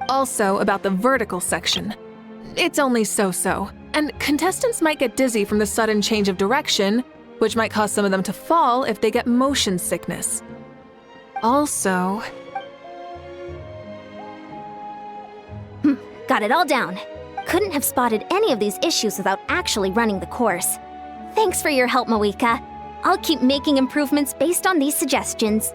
Also, about the vertical section. It's only so-so, and contestants might get dizzy from the sudden change of direction, which might cause some of them to fall if they get motion sickness. Also... Got it all down. Couldn't have spotted any of these issues without actually running the course. Thanks for your help, Mavuika. I'll keep making improvements based on these suggestions.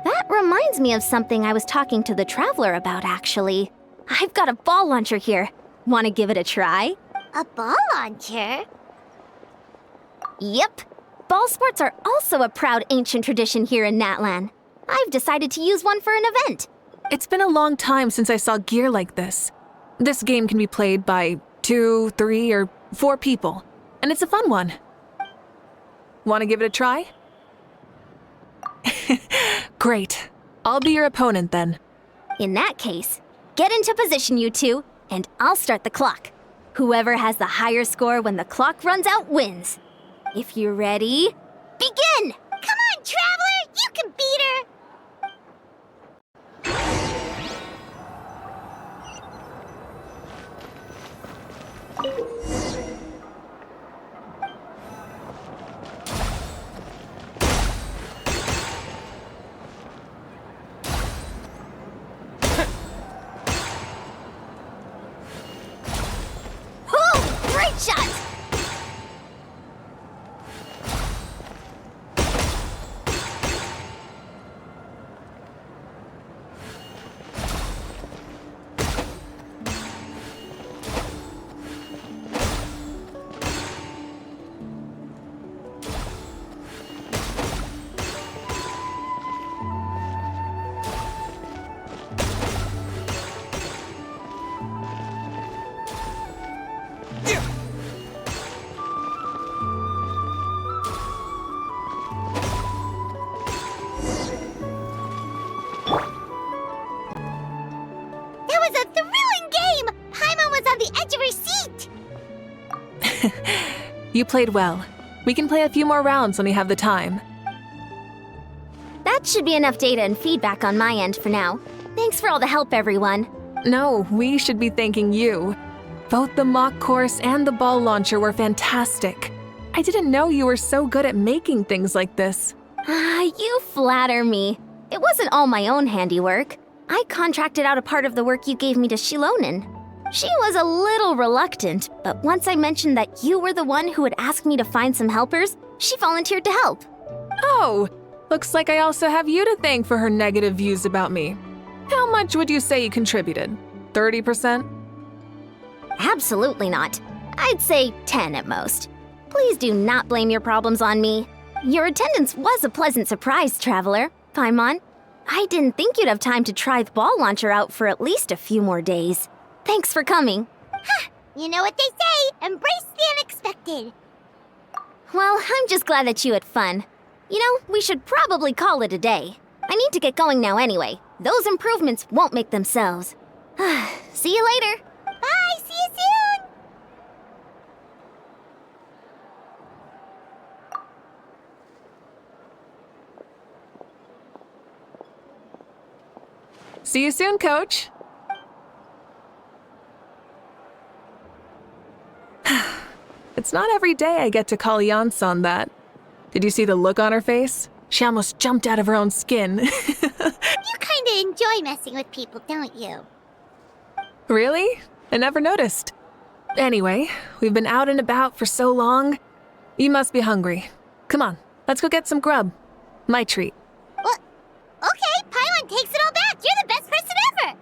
That reminds me of something I was talking to the Traveler about, actually. I've got a ball launcher here. Want to give it a try? A ball launcher? Yep. Ball sports are also a proud ancient tradition here in Natlan. I've decided to use one for an event. It's been a long time since I saw gear like this. This game can be played by 2, 3, or 4 people, and it's a fun one. Want to give it a try? Great. I'll be your opponent then. In that case, get into position, you two, and I'll start the clock. Whoever has the higher score when the clock runs out wins. If you're ready, begin! Come on, Traveler! You can beat her! Great shot! You played well. We can play a few more rounds when we have the time. That should be enough data and feedback on my end for now. Thanks for all the help, everyone. No, we should be thanking you. Both the mock course and the ball launcher were fantastic. I didn't know you were so good at making things like this. You flatter me. It wasn't all my own handiwork. I contracted out a part of the work you gave me to Shilonen. She was a little reluctant, but once I mentioned that you were the one who would ask me to find some helpers, she volunteered to help. Oh, looks like I also have you to thank for her negative views about me. How much would you say you contributed? 30%? Absolutely not. I'd say 10 at most. Please do not blame your problems on me. Your attendance was a pleasant surprise, Traveler. Paimon, I didn't think you'd have time to try the ball launcher out for at least a few more days. Thanks for coming. You know what they say, embrace the unexpected. Well, I'm just glad that you had fun. You know, we should probably call it a day. I need to get going now anyway. Those improvements won't make themselves. See you later. Bye, see you soon. See you soon, Coach. It's not every day I get to call Yansan that. Did you see the look on her face? She almost jumped out of her own skin. You kinda enjoy messing with people, don't you? Really? I never noticed. Anyway, we've been out and about for so long. You must be hungry. Come on, let's go get some grub. My treat. Well, okay, Paimon takes it all back. You're the best person ever.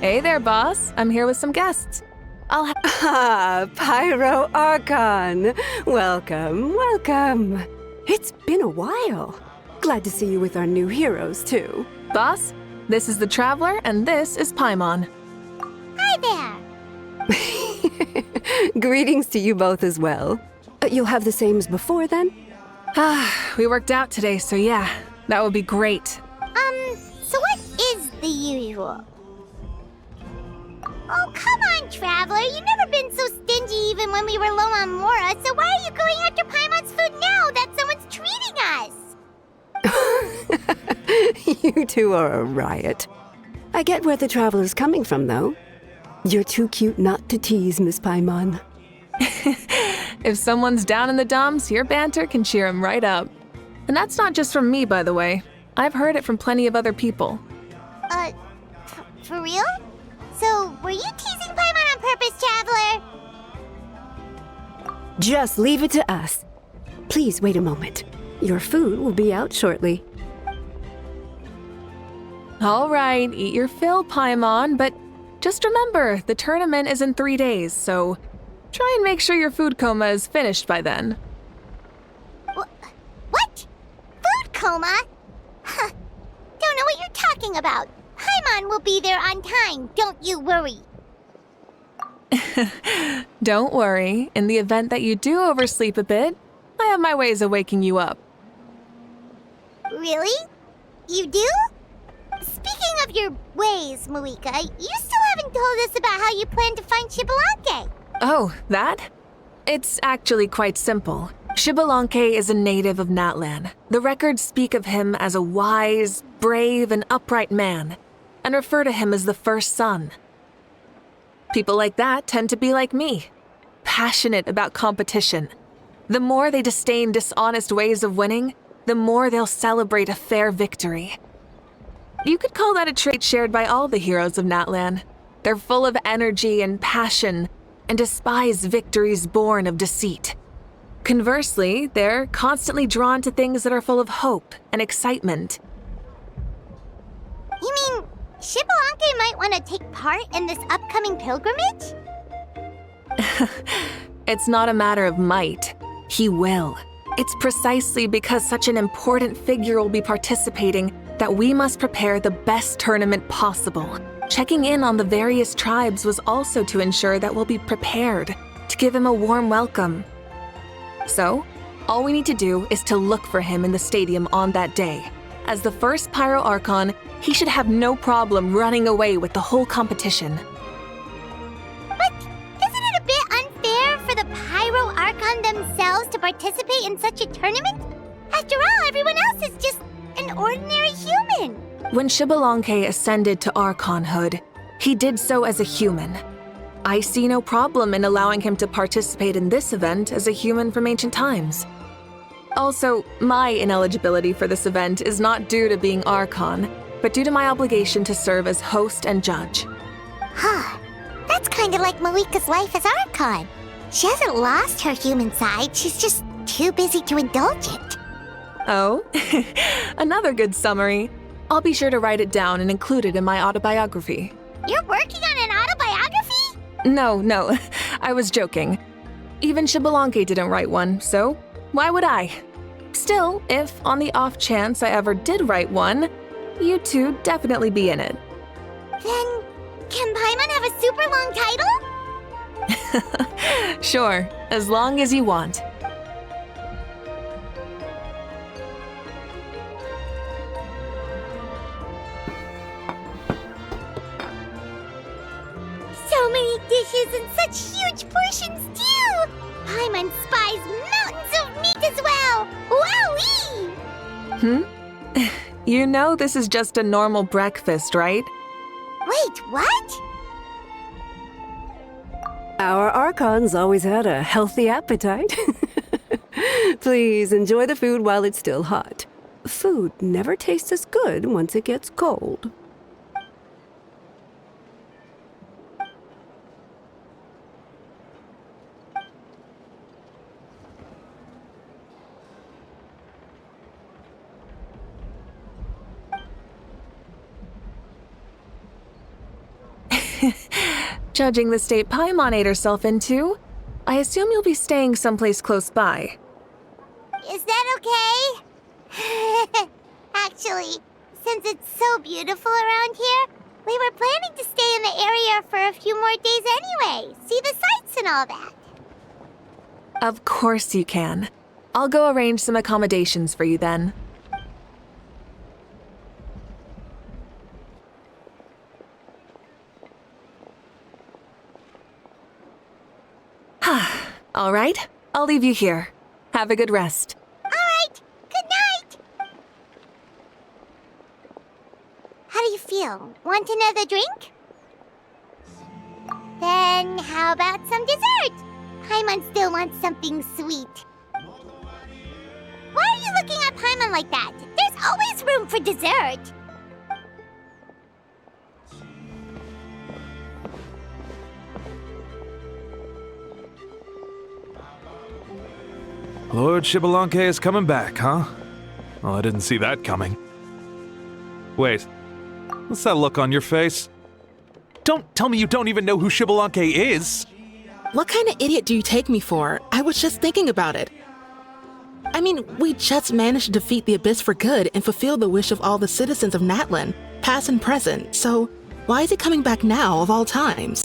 Hey there, boss. I'm here with some guests. I'll have. Ah, Pyro Archon. Welcome, welcome. It's been a while. Glad to see you with our new heroes, too. Boss, this is the Traveler, and this is Paimon. Hi there. Greetings to you both as well. You'll have the same as before, then? We worked out today, so yeah, that would be great. So what is the usual? Oh, come on, Traveler. You've never been so stingy even when we were low on Mora, so why are you going after Paimon's food now that someone's treating us? You two are a riot. I get where the Traveler's coming from, though. You're too cute not to tease, Miss Paimon. If someone's down in the dumps, your banter can cheer him right up. And that's not just from me, by the way. I've heard it from plenty of other people. For real? So, were you teasing Paimon on purpose, Traveler? Just leave it to us. Please wait a moment. Your food will be out shortly. All right, eat your fill, Paimon, but just remember, the tournament is in 3 days, so try and make sure your food coma is finished by then. What? Food coma? Huh. Don't know what you're talking about. Paimon will be there on time, don't you worry. Don't worry, in the event that you do oversleep a bit, I have my ways of waking you up. Really? You do? Speaking of your ways, Mavuika, you still haven't told us about how you plan to find Xbalanque. Oh, that? It's actually quite simple. Xbalanque is a native of Natlan. The records speak of him as a wise, brave, and upright man, and refer to him as the first son. People like that tend to be like me, passionate about competition. The more they disdain dishonest ways of winning, the more they'll celebrate a fair victory. You could call that a trait shared by all the heroes of Natlan. They're full of energy and passion, and despise victories born of deceit. Conversely, they're constantly drawn to things that are full of hope and excitement. You mean Xbalanque might want to take part in this upcoming pilgrimage? It's not a matter of might. He will. It's precisely because such an important figure will be participating that we must prepare the best tournament possible. Checking in on the various tribes was also to ensure that we'll be prepared to give him a warm welcome. So, all we need to do is to look for him in the stadium on that day. As the first Pyro Archon, he should have no problem running away with the whole competition. But isn't it a bit unfair for the Pyro Archon themselves to participate in such a tournament? After all, everyone else is just an ordinary human. When Xbalanque ascended to Archonhood, he did so as a human. I see no problem in allowing him to participate in this event as a human from ancient times. Also, my ineligibility for this event is not due to being Archon, but due to my obligation to serve as host and judge. Huh. That's kind of like Mavuika's life as Archon. She hasn't lost her human side, she's just too busy to indulge it. Oh, another good summary. I'll be sure to write it down and include it in my autobiography. You're working on an autobiography? No, I was joking. Even Xbalanque didn't write one, so why would I? Still, if on the off chance I ever did write one, you two definitely be in it. Then, can Paimon have a super long title? Sure, as long as you want. So many dishes and such huge portions too! Paimon spies mountains of meat as well! Wowee! You know this is just a normal breakfast, right? Wait, what? Our Archons always had a healthy appetite. Please enjoy the food while it's still hot. Food never tastes as good once it gets cold. Judging the state Paimon ate herself into, I assume you'll be staying someplace close by. Is that okay? Actually, since it's so beautiful around here, we were planning to stay in the area for a few more days anyway. See the sights and all that. Of course you can. I'll go arrange some accommodations for you then. All right, I'll leave you here. Have a good rest. All right, good night. How do you feel? Want another drink? Then how about some dessert? Paimon still wants something sweet. Why are you looking at Paimon like that? There's always room for dessert. Lord Shibalanke is coming back, huh? Well, I didn't see that coming. Wait, what's that look on your face? Don't tell me you don't even know who Shibalanke is! What kind of idiot do you take me for? I was just thinking about it. I mean, we just managed to defeat the Abyss for good and fulfill the wish of all the citizens of Natlan, past and present, so why is he coming back now of all times?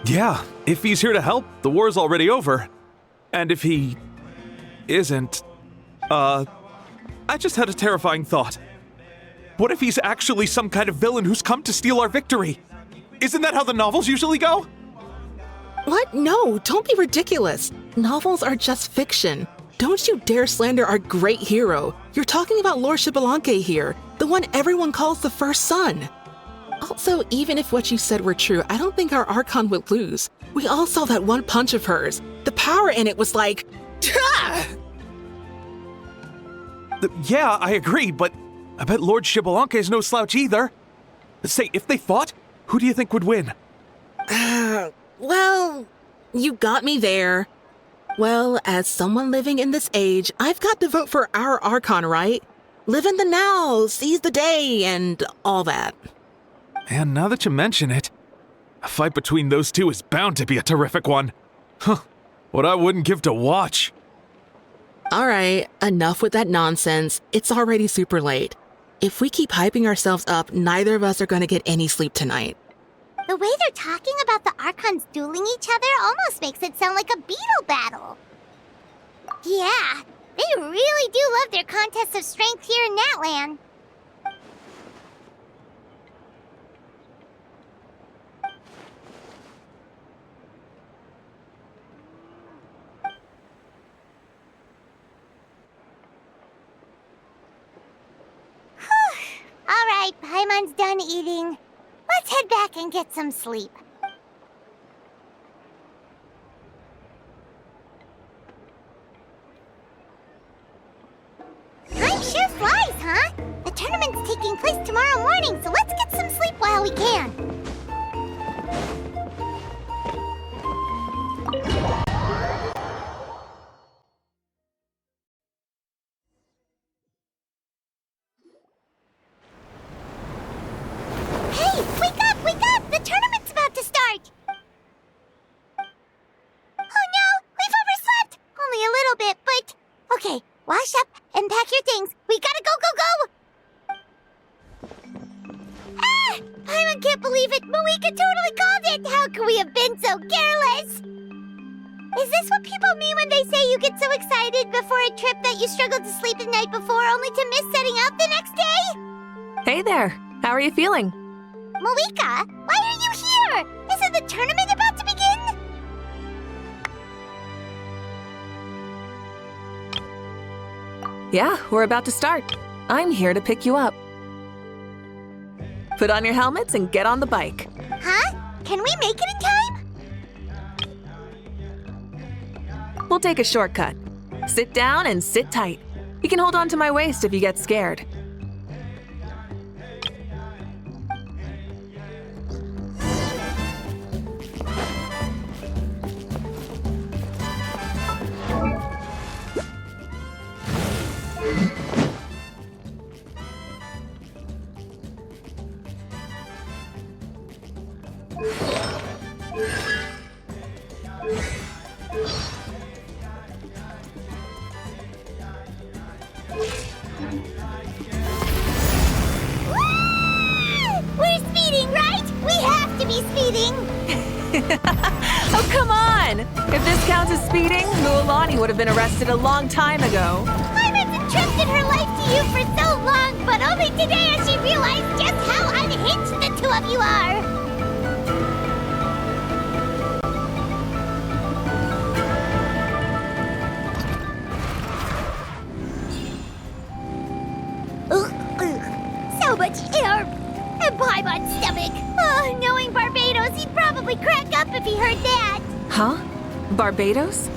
Yeah, if he's here to help, the war's already over. And if he isn't, I just had a terrifying thought. What if he's actually some kind of villain who's come to steal our victory? Isn't that how the novels usually go? What? No, don't be ridiculous. Novels are just fiction. Don't you dare slander our great hero. You're talking about Lord Shibalanke here, the one everyone calls the first son. Also, even if what you said were true, I don't think our Archon would lose. We all saw that one punch of hers. The power in it was like... Yeah, I agree, but I bet Lord Shibalanke is no slouch either. Say, if they fought, who do you think would win? Well, you got me there. Well, as someone living in this age, I've got to vote for our Archon, right? Live in the now, seize the day, and all that. Man, now that you mention it, a fight between those two is bound to be a terrific one. Huh, what I wouldn't give to watch. All right, enough with that nonsense. It's already super late. If we keep hyping ourselves up, neither of us are going to get any sleep tonight. The way they're talking about the Archons dueling each other almost makes it sound like a beetle battle. Yeah, they really do love their contests of strength here in Natlan. All right, Paimon's done eating. Let's head back and get some sleep. Time sure flies, huh? The tournament's taking place tomorrow morning, so let's get some sleep while we can. Hey, wake up, wake up! The tournament's about to start! Oh no, we've overslept! Only a little bit, but... Okay, wash up and pack your things. We gotta go, go, go! Ah! Paimon can't believe it! Mavuika totally called it! How could we have been so careless? Is this what people mean when they say you get so excited before a trip that you struggled to sleep the night before only to miss setting out the next day? Hey there, how are you feeling? Mavuika, why are you here? Isn't the tournament about to begin? Yeah, we're about to start. I'm here to pick you up. Put on your helmets and get on the bike. Huh? Can we make it in time? We'll take a shortcut. Sit down and sit tight. You can hold on to my waist if you get scared. We're speeding, right? We have to be speeding! Oh, come on! If this counts as speeding, Mualani would have been arrested a long time ago. Paimon's entrusted her life to you for so long, but only today has she realized just how unhinged the two of you are! So much air! And Paimon's stomach! Oh, knowing Barbados, he'd probably crack up if he heard that! Huh? Barbados?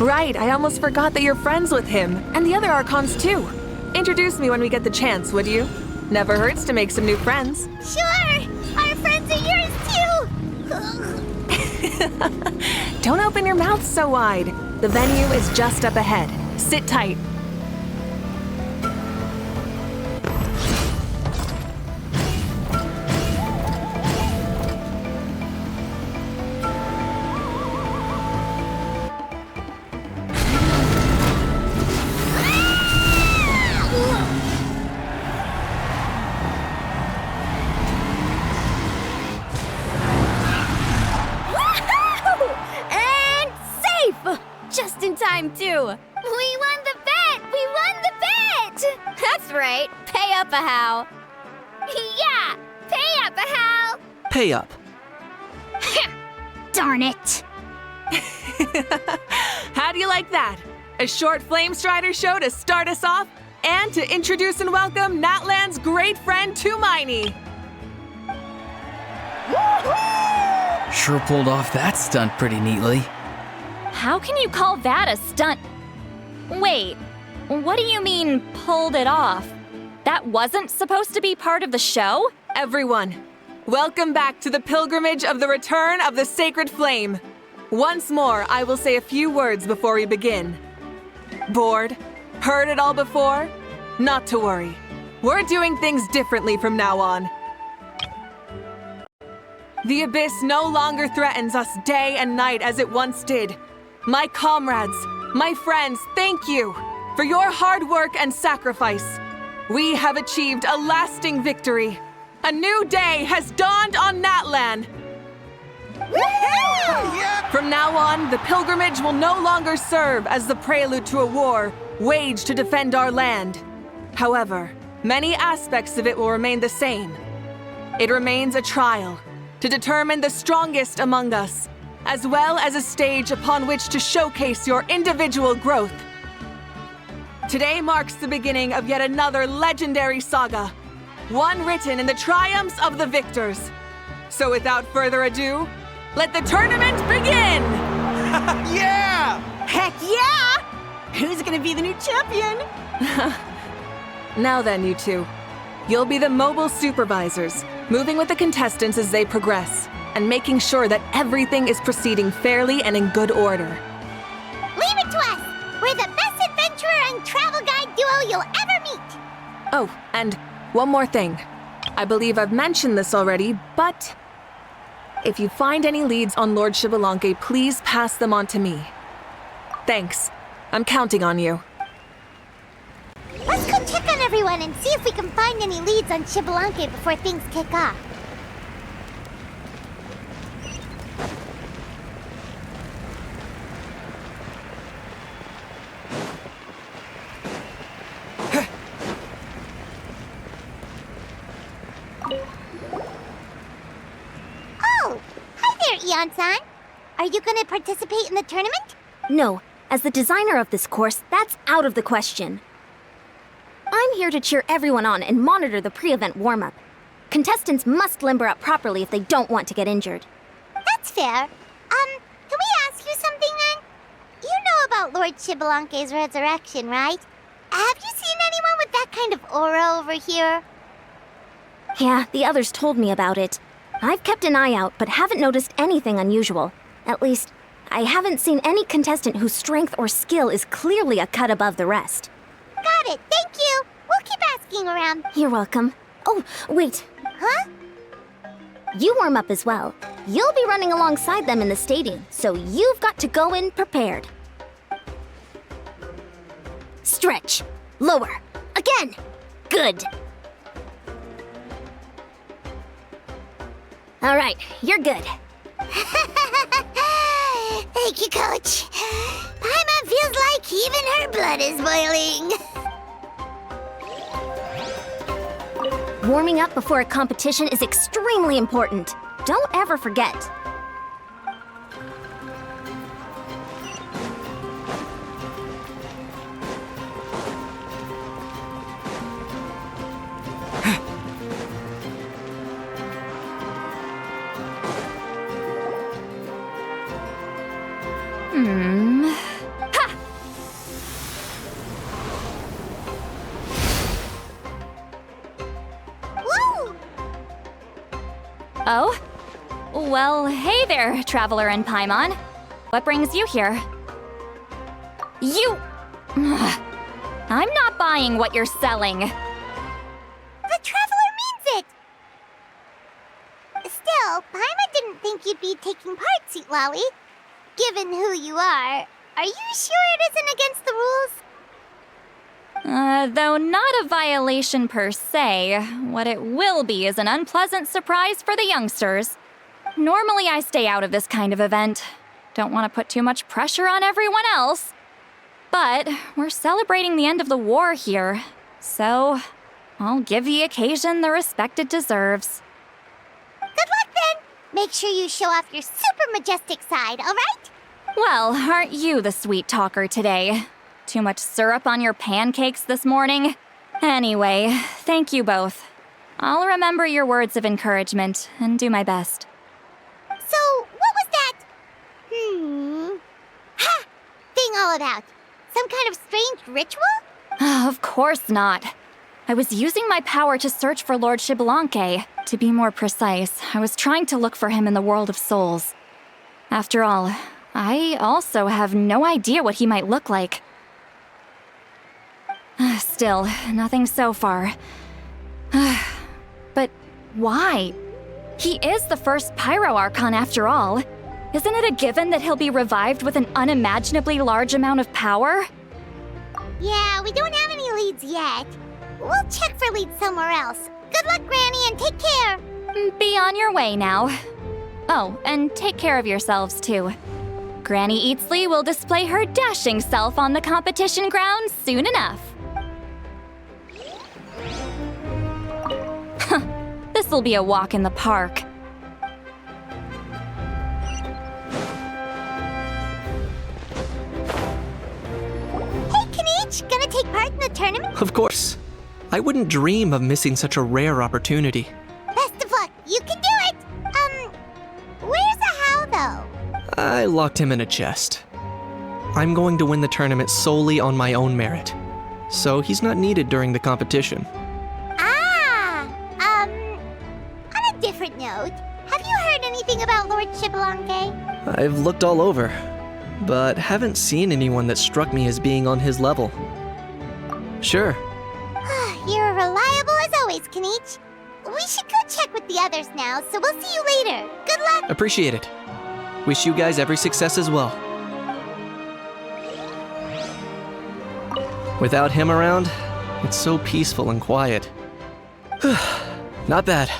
Right, I almost forgot that you're friends with him, and the other Archons too. Introduce me when we get the chance, would you? Never hurts to make some new friends. Sure! Our friends are yours too! Don't open your mouth so wide. The venue is just up ahead. Sit tight. Just in time, too. We won the bet! We won the bet! That's right. Pay up a how. Yeah! Pay up a how! Pay up. Darn it! How do you like that? A short Flame Strider show to start us off, and to introduce and welcome Natlan's great friend, Tumaini. Sure pulled off that stunt pretty neatly. How can you call that a stunt? Wait, what do you mean, pulled it off? That wasn't supposed to be part of the show? Everyone, welcome back to the pilgrimage of the return of the sacred flame. Once more, I will say a few words before we begin. Bored? Heard it all before? Not to worry. We're doing things differently from now on. The abyss no longer threatens us day and night as it once did. My comrades, my friends, thank you for your hard work and sacrifice. We have achieved a lasting victory. A new day has dawned on Natlan. From now on, the pilgrimage will no longer serve as the prelude to a war waged to defend our land. However, many aspects of it will remain the same. It remains a trial to determine the strongest among us, as well as a stage upon which to showcase your individual growth. Today marks the beginning of yet another legendary saga, one written in the triumphs of the victors. So without further ado, let the tournament begin! Yeah! Heck yeah! Who's gonna be the new champion? Now then, you two. You'll be the mobile supervisors, moving with the contestants as they progress, and making sure that everything is proceeding fairly and in good order. Leave it to us! We're the best adventurer and travel guide duo you'll ever meet! Oh, and one more thing. I believe I've mentioned this already, but if you find any leads on Lord Xbalanque, please pass them on to me. Thanks. I'm counting on you. Let's go check on everyone and see if we can find any leads on Xbalanque before things kick off. Oh! Hi there, Eon-san! Are you gonna participate in the tournament? No, as the designer of this course, that's out of the question. I'm here to cheer everyone on and monitor the pre-event warm-up. Contestants must limber up properly if they don't want to get injured. That's fair. Can we ask you something then? You know about Lord Xbalanque's resurrection, right? Have you seen anyone with that kind of aura over here? Yeah, the others told me about it. I've kept an eye out, but haven't noticed anything unusual. At least, I haven't seen any contestant whose strength or skill is clearly a cut above the rest. Got it, thank you. We'll keep asking around. You're welcome. Oh, wait. Huh? You warm up as well. You'll be running alongside them in the stadium, so you've got to go in prepared. Stretch. Lower. Again. Good. All right, you're good. Thank you, Coach. Paimon feels like even her blood is boiling. Warming up before a competition is extremely important. Don't ever forget. Ha! Woo! Oh? Well, hey there, Traveler and Paimon. What brings you here? You... I'm not buying what you're selling. The Traveler means it! Still, Paimon didn't think you'd be taking part, Sweet Lolly. Given who you are you sure it isn't against the rules? Though not a violation per se, what it will be is an unpleasant surprise for the youngsters. Normally I stay out of this kind of event. Don't want to put too much pressure on everyone else. But we're celebrating the end of the war here, so I'll give the occasion the respect it deserves. Good luck then! Make sure you show off your super majestic side, alright? Well, aren't you the sweet talker today? Too much syrup on your pancakes this morning? Anyway, thank you both. I'll remember your words of encouragement and do my best. So, what was that? Ha! Thing all about? Some kind of strange ritual? Of course not. I was using my power to search for Lord Xbalanque. To be more precise, I was trying to look for him in the world of souls. After all, I also have no idea what he might look like. Still, nothing so far. But why? He is the first Pyro Archon after all. Isn't it a given that he'll be revived with an unimaginably large amount of power? Yeah, we don't have any leads yet. We'll check for leads somewhere else. Good luck, Granny, and take care! Be on your way now. Oh, and take care of yourselves too. Granny Eatsley will display her dashing self on the competition grounds soon enough. This'll be a walk in the park. Hey, Kanichi, gonna take part in the tournament? Of course. I wouldn't dream of missing such a rare opportunity. Best of luck, you can do it! Where's Ahau, though? I locked him in a chest. I'm going to win the tournament solely on my own merit, so he's not needed during the competition. On a different note, have you heard anything about Lord Xbalanque? I've looked all over, but haven't seen anyone that struck me as being on his level. Sure. You're reliable as always, Kanichi. We should go check with the others now, so we'll see you later. Good luck! Appreciate it. Wish you guys every success as well. Without him around, it's so peaceful and quiet. Not bad.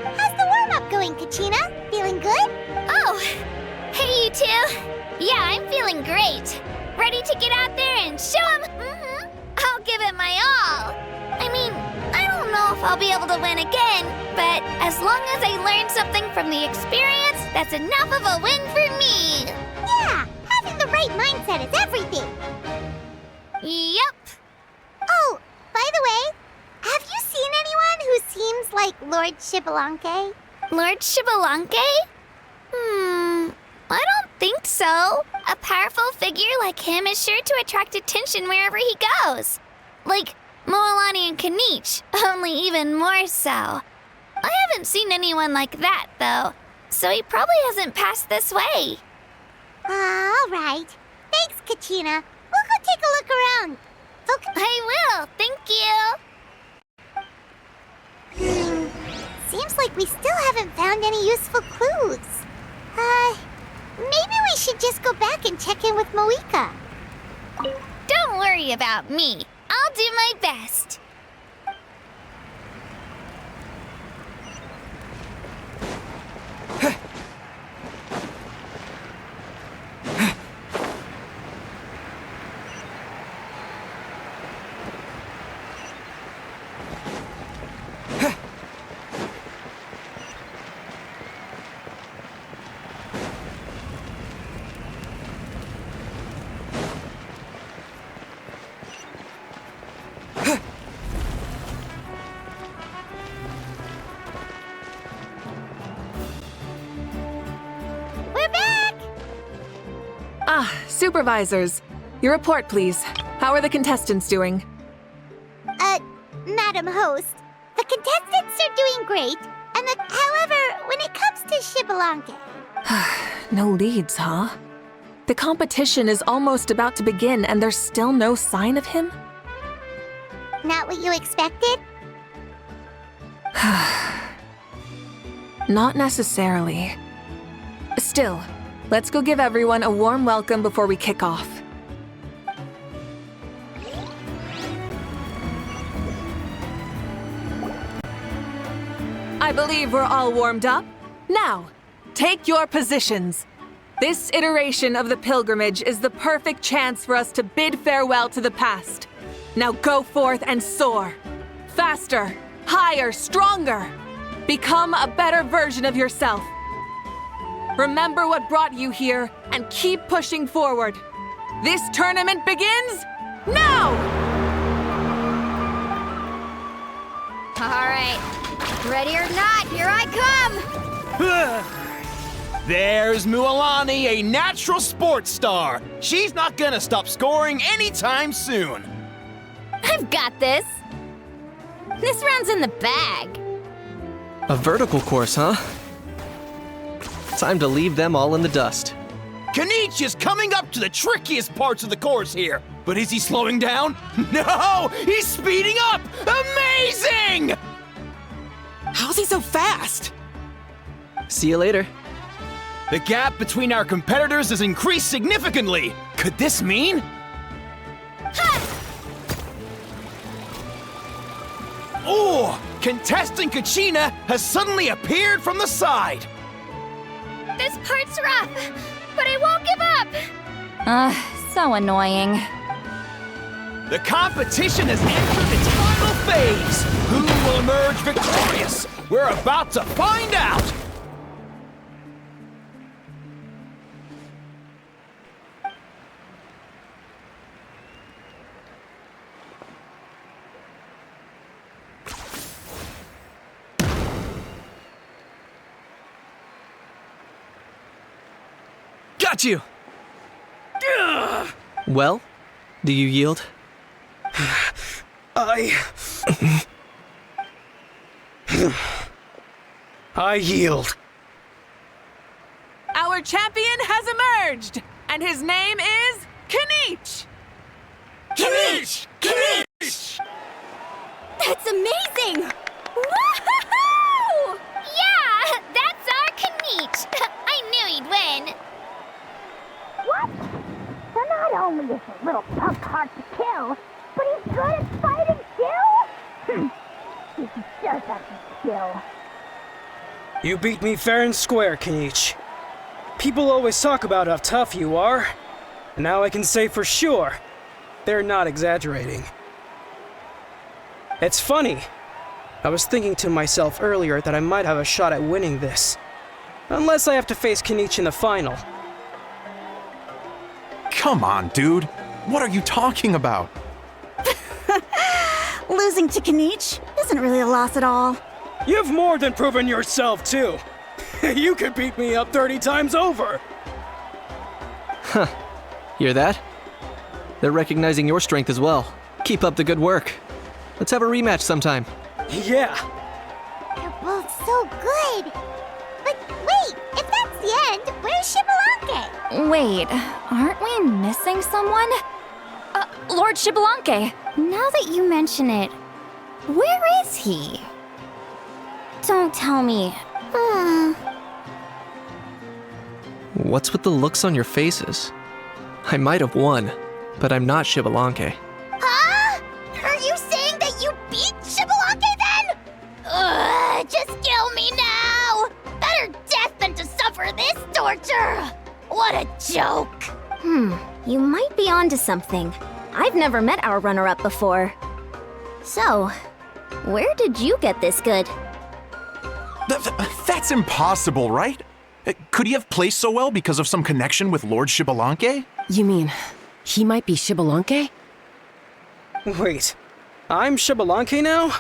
How's the warm-up going, Kachina? Feeling good? Oh, hey you two. Yeah, I'm feeling great. Ready to get out there and show 'em. I'll give it my all. I mean, I don't know if I'll be able to win again, but as long as I learn something from the experience, that's enough of a win for me. Yeah, having the right mindset is everything. Yep. Oh, by the way, have you seen anyone who seems like Lord Shibalanke? Lord Shibalanke? I don't think so. A powerful figure like him is sure to attract attention wherever he goes. Like Moalani and Kanich, only even more so. I haven't seen anyone like that, though, so he probably hasn't passed this way. All right. Thanks, Kachina. We'll go take a look around. Okay. I will, thank you. Seems like we still haven't found any useful clues. Maybe we should just go back and check in with Mavuika. Don't worry about me. I'll do my best. Supervisors, your report, please. How are the contestants doing? Madam Host, the contestants are doing great, however, when it comes to Shibalanke... No leads, huh? The competition is almost about to begin and there's still no sign of him? Not what you expected? Not necessarily. Still, let's go give everyone a warm welcome before we kick off. I believe we're all warmed up. Now, take your positions. This iteration of the pilgrimage is the perfect chance for us to bid farewell to the past. Now go forth and soar. Faster, higher, stronger. Become a better version of yourself. Remember what brought you here and keep pushing forward. This tournament begins now! All right. Ready or not, here I come! There's Mualani, a natural sports star. She's not gonna stop scoring anytime soon. I've got this. This round's in the bag. A vertical course, huh? Time to leave them all in the dust. Kanich is coming up to the trickiest parts of the course here. But is he slowing down? No! He's speeding up! Amazing! How's he so fast? See you later. The gap between our competitors has increased significantly. Could this mean? Oh! Contestant Kachina has suddenly appeared from the side. This part's rough, but I won't give up. So annoying. The competition has entered its final phase. Who will emerge victorious? We're about to find out. Got you! Well, do you yield? I yield. Our champion has emerged, and his name is Kanich! Kanich! Kanich! That's amazing! Woohoo! Yeah, that's our Kanich. I knew he'd win. What? So not only is the little punk hard to kill, but he's good at fighting too? He does have some skill. You beat me fair and square, Kanich. People always talk about how tough you are, and now I can say for sure, they're not exaggerating. It's funny. I was thinking to myself earlier that I might have a shot at winning this. Unless I have to face Kanich in the final. Come on, dude. What are you talking about? Losing to Kanich isn't really a loss at all. You've more than proven yourself, too. You could beat me up 30 times over. Huh. Hear that? They're recognizing your strength as well. Keep up the good work. Let's have a rematch sometime. Yeah. They're both so good. But wait, if that's the end, where's Xbalanque? Wait, aren't we missing someone? Lord Xbalanque. Now that you mention it, where is he? Don't tell me. What's with the looks on your faces? I might have won, but I'm not Xbalanque. Huh? Are you saying that you beat Xbalanque then? Ugh, just kill me now! Better death than to suffer this torture! What a joke! You might be onto something. I've never met our runner-up before. So, where did you get this good? That's impossible, right? Could he have placed so well because of some connection with Lord Xbalanque? You mean, he might be Xbalanque? Wait, I'm Xbalanque now?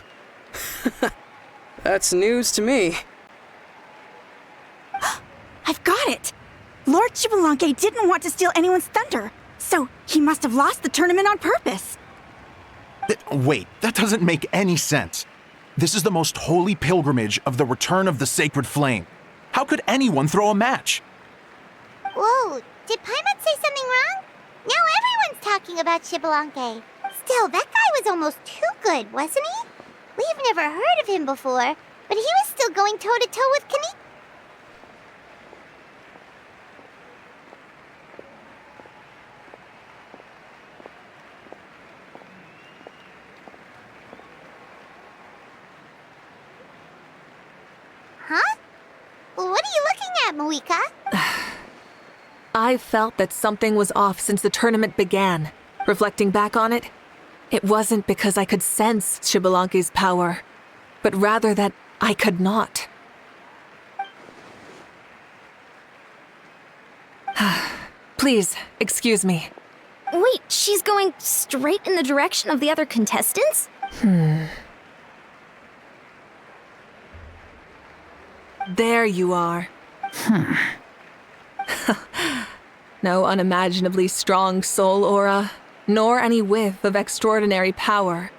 That's news to me. I've got it! Lord Xbalanque didn't want to steal anyone's thunder, so he must have lost the tournament on purpose. Wait, that doesn't make any sense. This is the most holy pilgrimage of the return of the sacred flame. How could anyone throw a match? Whoa, did Paimon say something wrong? Now everyone's talking about Xbalanque. Still, that guy was almost too good, wasn't he? We've never heard of him before, but he was still going toe-to-toe with Kaneki. Huh? What are you looking at, Mavuika? I felt that something was off since the tournament began. Reflecting back on it, it wasn't because I could sense Xbalanque's power, but rather that I could not. Please, excuse me. Wait, she's going straight in the direction of the other contestants? There you are. No unimaginably strong soul aura, nor any whiff of extraordinary power.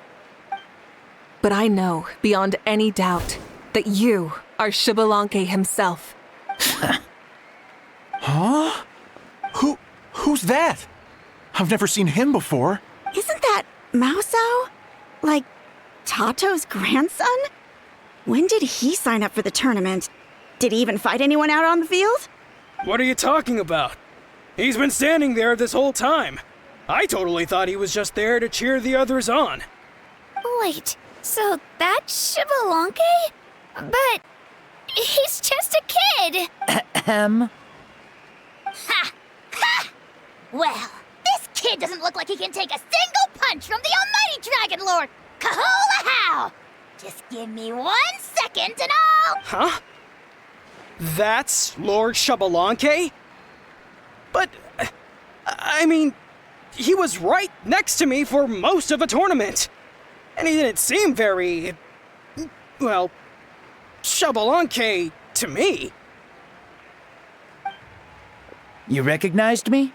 But I know, beyond any doubt, that you are Xbalanque himself. Huh? Who's that? I've never seen him before. Isn't that Mauso? Like, Tato's grandson? When did he sign up for the tournament? Did he even fight anyone out on the field? What are you talking about? He's been standing there this whole time. I totally thought he was just there to cheer the others on. Wait, so that's Xbalanque? But he's just a kid. Ha! Ha! Well, this kid doesn't look like he can take a single punch from the almighty Dragon Lord! Kahola how! Just give me 1 second and I'll... Huh? That's Lord Xbalanque? But, I mean, he was right next to me for most of the tournament. And he didn't seem very, well, Xbalanque to me. You recognized me?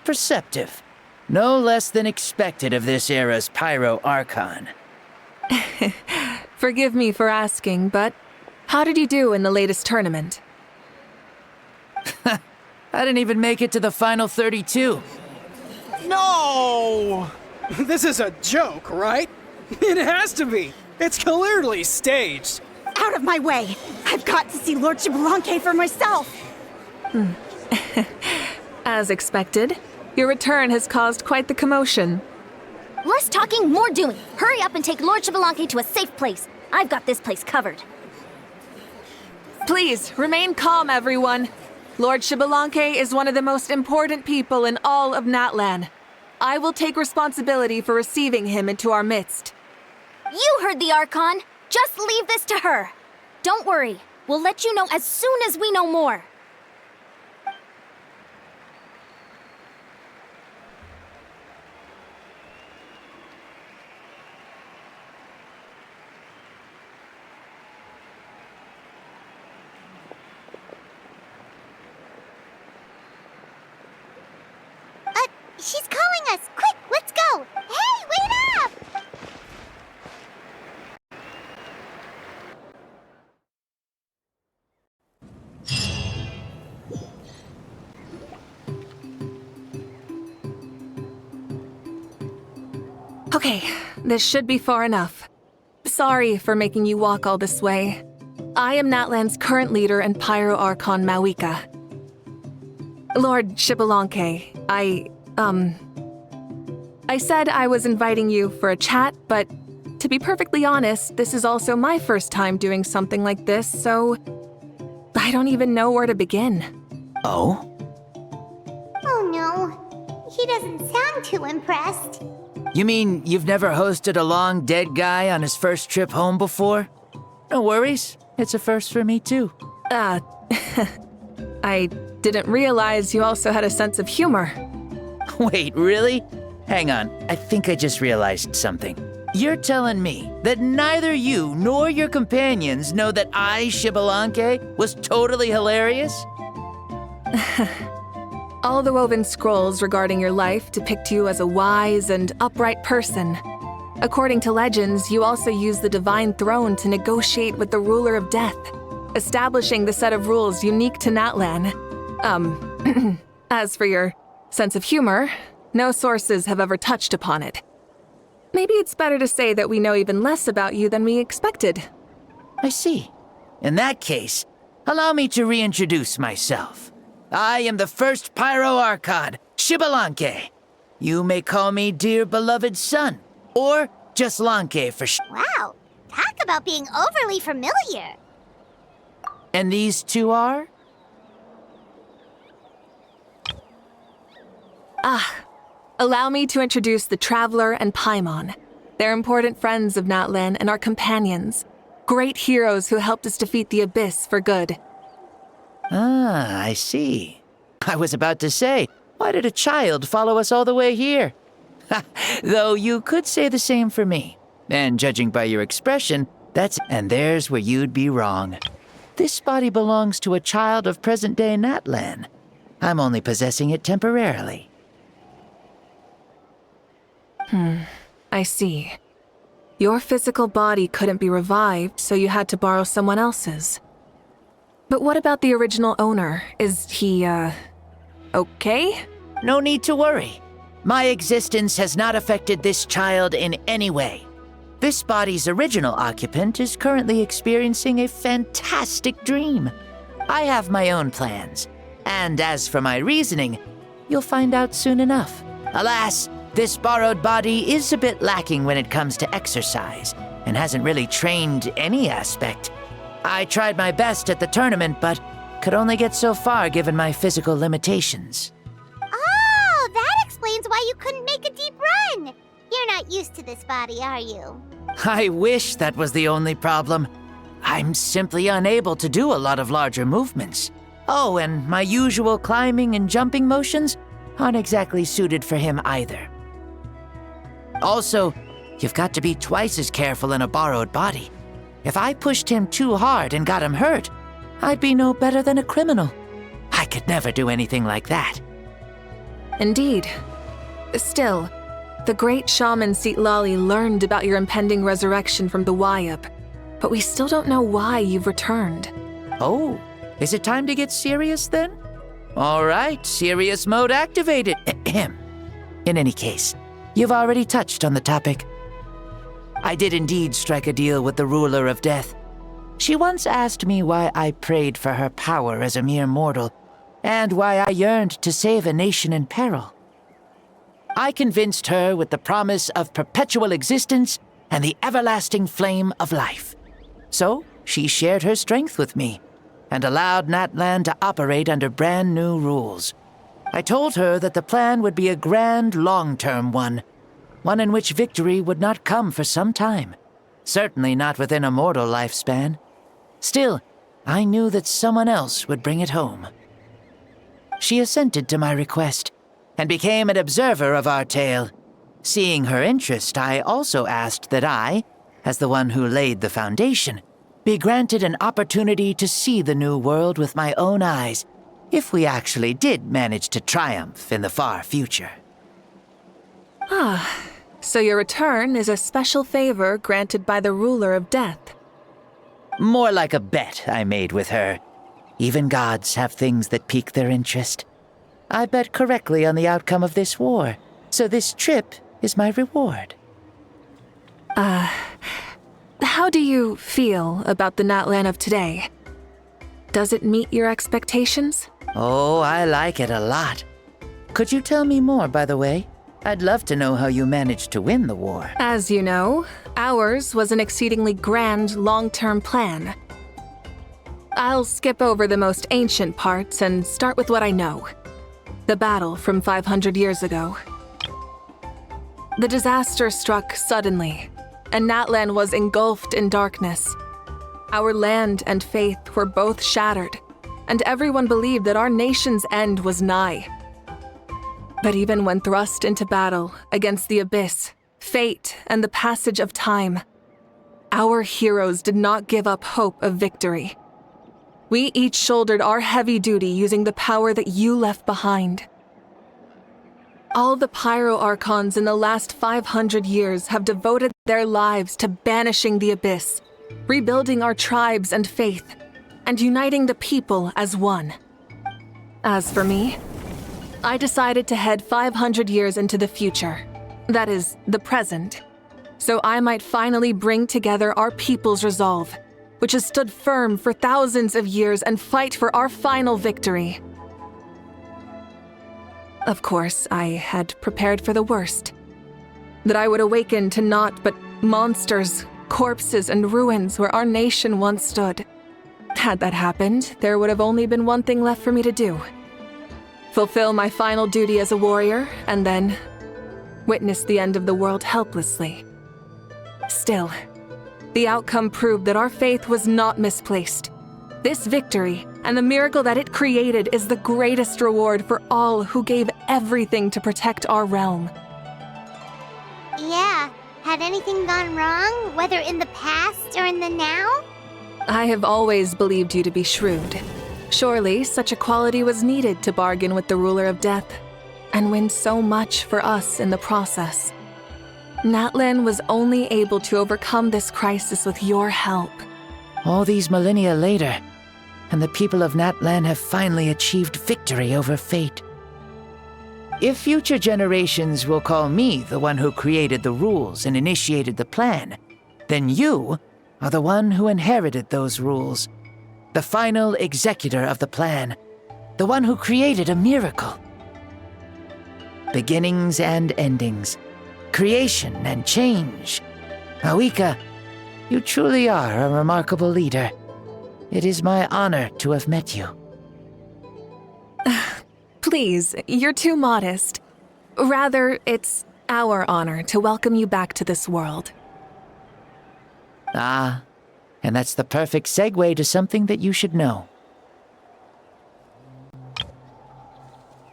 Perceptive. No less than expected of this era's Pyro Archon. Forgive me for asking, but how did you do in the latest tournament? I didn't even make it to the final 32. No! This is a joke, right? It has to be. It's clearly staged. Out of my way! I've got to see Lord Xbalanque for myself! As expected, your return has caused quite the commotion. Less talking, more doing. Hurry up and take Lord Xbalanque to a safe place. I've got this place covered. Please, remain calm, everyone. Lord Xbalanque is one of the most important people in all of Natlan. I will take responsibility for receiving him into our midst. You heard the Archon. Just leave this to her. Don't worry. We'll let you know as soon as we know more. She's calling us! Quick, let's go! Hey, wait up! Okay, this should be far enough. Sorry for making you walk all this way. I am Natlan's current leader and Pyro Archon Mavuika. Lord Xbalanque, I said I was inviting you for a chat, but to be perfectly honest, this is also my first time doing something like this, so I don't even know where to begin. Oh? Oh no, he doesn't sound too impressed. You mean you've never hosted a long dead guy on his first trip home before? No worries. It's a first for me, too. I didn't realize you also had a sense of humor. Wait, really? Hang on. I think I just realized something. You're telling me that neither you nor your companions know that I, Xbalanque, was totally hilarious? All the woven scrolls regarding your life depict you as a wise and upright person. According to legends, you also use the divine throne to negotiate with the ruler of death, establishing the set of rules unique to Natlan. As for your sense of humor, no sources have ever touched upon it. Maybe it's better to say that we know even less about you than we expected. I see. In that case, allow me to reintroduce myself. I am the first Pyro Archon, Xbalanque. You may call me dear beloved son, or just Lanque for Wow, talk about being overly familiar. And these two are? Allow me to introduce the Traveler and Paimon. They're important friends of Natlan and our companions. Great heroes who helped us defeat the Abyss for good. Ah, I see. I was about to say, why did a child follow us all the way here? Though you could say the same for me. And judging by your expression, and there's where you'd be wrong. This body belongs to a child of present-day Natlan. I'm only possessing it temporarily. I see. Your physical body couldn't be revived, so you had to borrow someone else's. But what about the original owner? Is he, okay? No need to worry. My existence has not affected this child in any way. This body's original occupant is currently experiencing a fantastic dream. I have my own plans, and as for my reasoning, you'll find out soon enough. Alas, this borrowed body is a bit lacking when it comes to exercise, and hasn't really trained any aspect. I tried my best at the tournament, but could only get so far given my physical limitations. Oh, that explains why you couldn't make a deep run. You're not used to this body, are you? I wish that was the only problem. I'm simply unable to do a lot of larger movements. Oh, and my usual climbing and jumping motions aren't exactly suited for him either. Also, you've got to be twice as careful in a borrowed body. If I pushed him too hard and got him hurt, I'd be no better than a criminal. I could never do anything like that. Indeed. Still, the great shaman Lali learned about your impending resurrection from the Wayab, but we still don't know why you've returned. Oh, is it time to get serious then? All right, serious mode activated. In any case, you've already touched on the topic. I did indeed strike a deal with the ruler of death. She once asked me why I prayed for her power as a mere mortal, and why I yearned to save a nation in peril. I convinced her with the promise of perpetual existence and the everlasting flame of life. So she shared her strength with me, and allowed Natlan to operate under brand new rules. I told her that the plan would be a grand, long-term one in which victory would not come for some time, certainly not within a mortal lifespan. Still, I knew that someone else would bring it home. She assented to my request, and became an observer of our tale. Seeing her interest, I also asked that I, as the one who laid the foundation, be granted an opportunity to see the new world with my own eyes, if we actually did manage to triumph in the far future. Ah, so your return is a special favor granted by the ruler of death. More like a bet I made with her. Even gods have things that pique their interest. I bet correctly on the outcome of this war, so this trip is my reward. How do you feel about the Natlan of today? Does it meet your expectations? Oh, I like it a lot. Could you tell me more, by the way? I'd love to know how you managed to win the war. As you know, ours was an exceedingly grand long-term plan. I'll skip over the most ancient parts and start with what I know. The battle from 500 years ago. The disaster struck suddenly, and Natlan was engulfed in darkness. Our land and faith were both shattered, and everyone believed that our nation's end was nigh. But even when thrust into battle against the abyss, fate, and the passage of time, our heroes did not give up hope of victory. We each shouldered our heavy duty using the power that you left behind. All the Pyro Archons in the last 500 years have devoted their lives to banishing the abyss, rebuilding our tribes and faith, and uniting the people as one. As for me, I decided to head 500 years into the future, that is, the present, so I might finally bring together our people's resolve, which has stood firm for thousands of years, and fight for our final victory. Of course, I had prepared for the worst. That I would awaken to naught but monsters, corpses, and ruins where our nation once stood. Had that happened, there would have only been one thing left for me to do. Fulfill my final duty as a warrior, and then witness the end of the world helplessly. Still, the outcome proved that our faith was not misplaced. This victory, and the miracle that it created, is the greatest reward for all who gave everything to protect our realm. Yeah, had anything gone wrong, whether in the past or in the now? I have always believed you to be shrewd. Surely, such a quality was needed to bargain with the ruler of death, and win so much for us in the process. Natlan was only able to overcome this crisis with your help. All these millennia later, and the people of Natlan have finally achieved victory over fate. If future generations will call me the one who created the rules and initiated the plan, then you are the one who inherited those rules, the final executor of the plan, the one who created a miracle. Beginnings and endings, creation and change. Mavuika, you truly are a remarkable leader. It is my honor to have met you. Please, you're too modest. Rather, it's our honor to welcome you back to this world. Ah, and that's the perfect segue to something that you should know.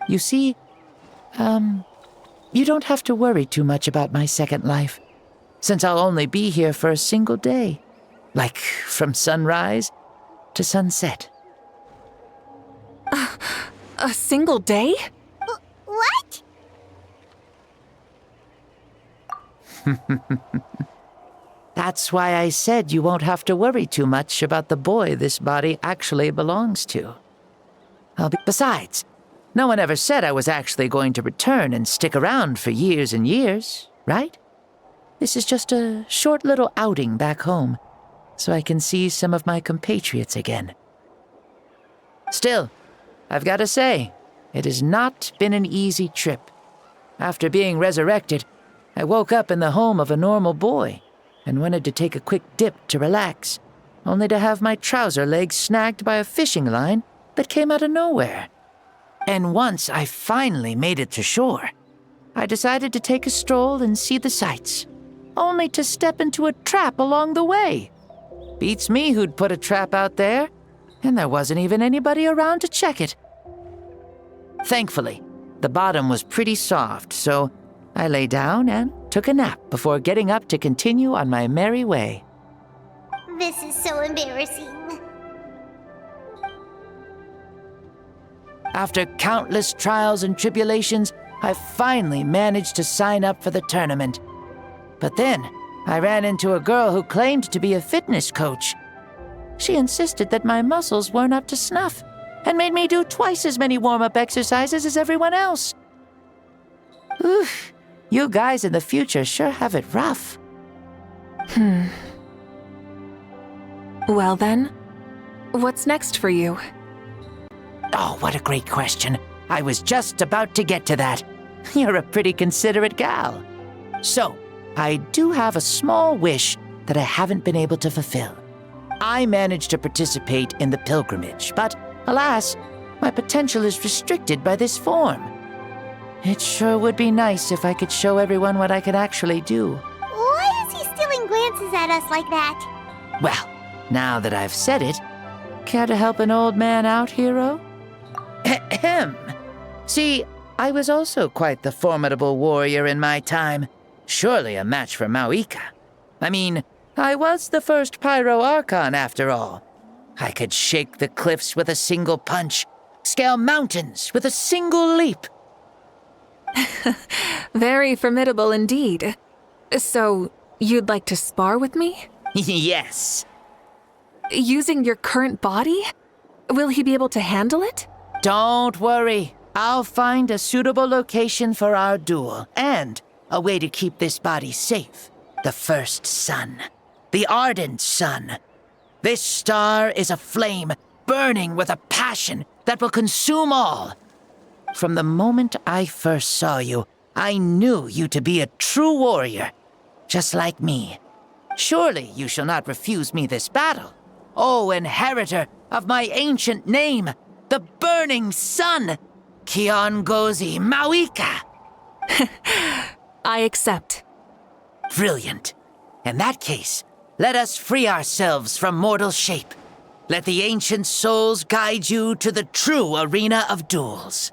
You see, you don't have to worry too much about my second life, since I'll only be here for a single day, like from sunrise to sunset. A single day? What? That's why I said you won't have to worry too much about the boy this body actually belongs to. Besides, no one ever said I was actually going to return and stick around for years and years, right? This is just a short little outing back home, so I can see some of my compatriots again. Still, I've got to say, it has not been an easy trip. After being resurrected, I woke up in the home of a normal boy and wanted to take a quick dip to relax, only to have my trouser legs snagged by a fishing line that came out of nowhere. And once I finally made it to shore, I decided to take a stroll and see the sights, only to step into a trap along the way. Beats me who'd put a trap out there, and there wasn't even anybody around to check it. Thankfully, the bottom was pretty soft, so I lay down and took a nap before getting up to continue on my merry way. This is so embarrassing. After countless trials and tribulations, I finally managed to sign up for the tournament. But then, I ran into a girl who claimed to be a fitness coach. She insisted that my muscles weren't up to snuff, and made me do twice as many warm-up exercises as everyone else. Oof, you guys in the future sure have it rough. Well then, what's next for you? Oh, what a great question. I was just about to get to that. You're a pretty considerate gal. So, I do have a small wish that I haven't been able to fulfill. I managed to participate in the pilgrimage, but alas, my potential is restricted by this form. It sure would be nice if I could show everyone what I could actually do. Why is he stealing glances at us like that? Well, now that I've said it, care to help an old man out, hero? Ahem. See, I was also quite the formidable warrior in my time. Surely a match for Mavuika. I mean, I was the first Pyro Archon after all. I could shake the cliffs with a single punch, scale mountains with a single leap. Very formidable indeed. So, you'd like to spar with me? Yes. Using your current body? Will he be able to handle it? Don't worry. I'll find a suitable location for our duel, and a way to keep this body safe. The first sun. The ardent sun. This star is a flame, burning with a passion that will consume all. From the moment I first saw you, I knew you to be a true warrior, just like me. Surely you shall not refuse me this battle, O inheritor of my ancient name, the burning sun, Kiongozi Mavuika. I accept. Brilliant. In that case, let us free ourselves from mortal shape. Let the ancient souls guide you to the true arena of duels.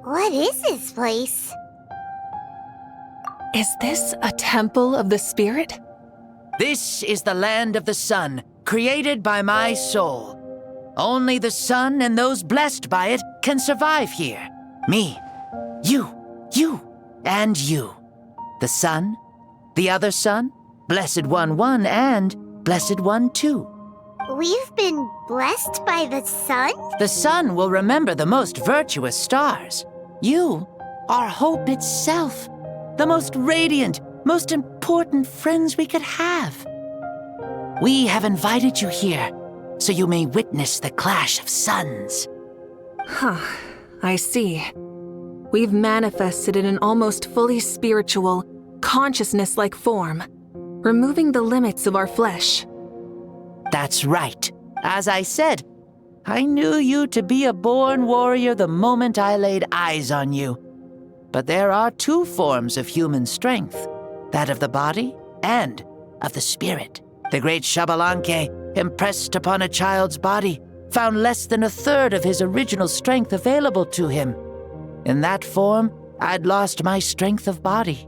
What is this place? Is this a temple of the spirit? This is the land of the sun, created by my soul. Only the sun and those blessed by it can survive here. Me, you, and you. The sun, the other sun, Blessed One 1, and Blessed One 2. We've been blessed by the sun? The sun will remember the most virtuous stars. You are hope itself, the most radiant, most important friends we could have. We have invited you here, so you may witness the clash of suns. Huh, I see. We've manifested in an almost fully spiritual, consciousness-like form, removing the limits of our flesh. That's right. As I said, I knew you to be a born warrior the moment I laid eyes on you. But there are two forms of human strength, that of the body and of the spirit. The great Xbalanque, impressed upon a child's body, found less than a third of his original strength available to him. In that form, I'd lost my strength of body.